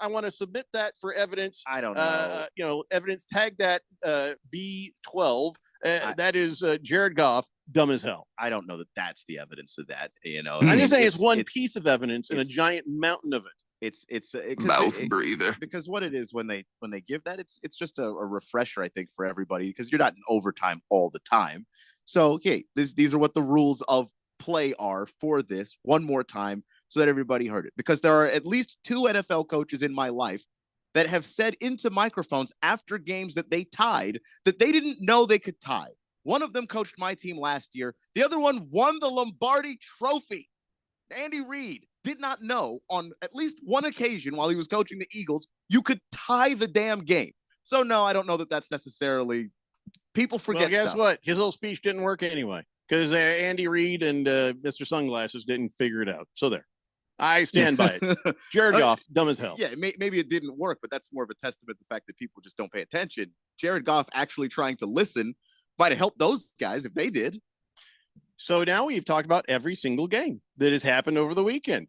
want to submit that for evidence. I don't know. Evidence, tag that B12. That is Jared Goff, dumb as hell. I don't know that that's the evidence of that. I'm just saying it's one piece of evidence in a giant mountain of it. It's mouth breather. Because what it is when they give that, it's just a refresher, I think, for everybody, because you're not in overtime all the time. So okay, these are what the rules of play are for this one more time, so that everybody heard it. Because there are at least 2 NFL coaches in my life that have said into microphones after games that they tied that they didn't know they could tie. One of them coached my team last year. The other one won the Lombardi Trophy. Andy Reid did not know on at least one occasion while he was coaching the Eagles, you could tie the damn game. So no, I don't know that that's necessarily, people forget. Well, guess what? His little speech didn't work anyway, because Andy Reid and Mr. Sunglasses didn't figure it out. So there. I stand by it. Jared Goff, dumb as hell. Yeah, maybe it didn't work, but that's more of a testament to the fact that people just don't pay attention. Jared Goff actually trying to listen might have helped those guys if they did. So now we've talked about every single game that has happened over the weekend.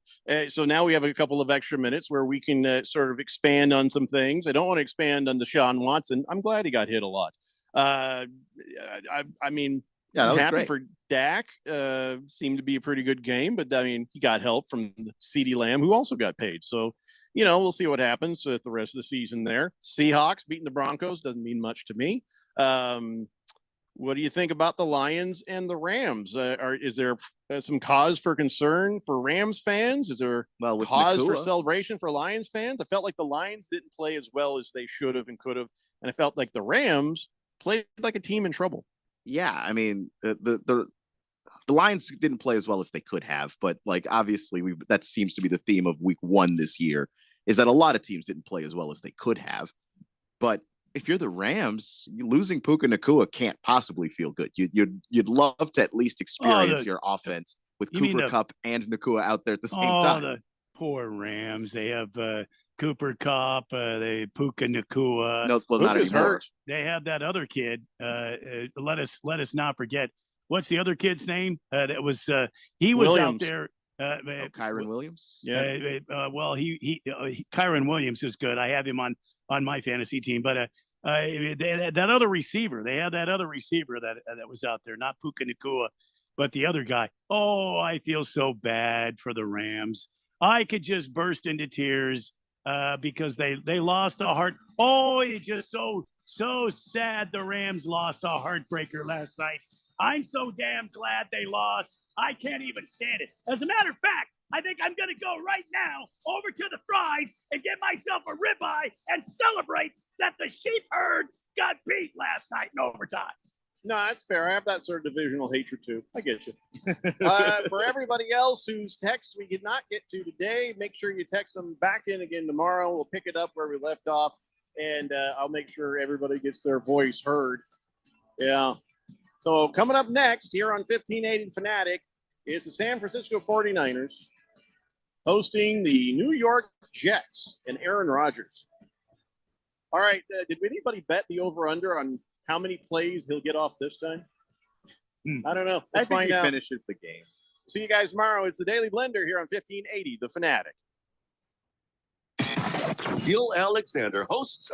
So now we have a couple of extra minutes where we can sort of expand on some things. I don't want to expand on Deshaun Watson. I'm glad he got hit a lot. I mean, yeah, that was happy great. for Dak. Seemed to be a pretty good game, but I mean, he got help from CeeDee Lamb, who also got paid. So, you know, we'll see what happens with the rest of the season there. Seahawks beating the Broncos doesn't mean much to me. What do you think about the Lions and the Rams? Is there some cause for concern for Rams fans? Is there with cause for Nakua. celebration for Lions fans? I felt like the Lions didn't play as well as they should have and could have, and I felt like the Rams played like a team in trouble. Yeah, I mean the Lions didn't play as well as they could have, but like obviously that seems to be the theme of week 1 this year, is that a lot of teams didn't play as well as they could have. But if you're the Rams, losing Puka Nakua can't possibly feel good. You'd love to at least experience your offense with Cooper Kupp and Nakua out there at the same time. The poor Rams. They have Cooper Kupp, they Puka Nakua. No, well, not anymore. Hurt. They have that other kid. Let us not forget. What's the other kid's name? That was he was Williams. out there. Kyron Williams. Yeah. Well, Kyron Williams is good. I have him on my fantasy team, but that other receiver, they had that other receiver that was out there, not Puka Nakua, but the other guy. Oh, I feel so bad for the Rams. I could just burst into tears because they lost a heart. Oh, it's just so sad. The Rams lost a heartbreaker last night. I'm so damn glad they lost. I can't even stand it. As a matter of fact, I think I'm going to go right now over to the Fry's and get myself a ribeye and celebrate that the sheep herd got beat last night in overtime. No, that's fair. I have that sort of divisional hatred too. I get you. For everybody else whose texts we did not get to today, make sure you text them back in again tomorrow. We'll pick it up where we left off, and I'll make sure everybody gets their voice heard. Yeah. So coming up next here on 1580 Fanatic is the San Francisco 49ers hosting the New York Jets and Aaron Rodgers. All right. Did anybody bet the over-under on how many plays he'll get off this time? I don't know. Let's find out. Finishes the game. See you guys tomorrow. It's the Daily Blender here on 1580 The Fanatic. Gil Alexander hosts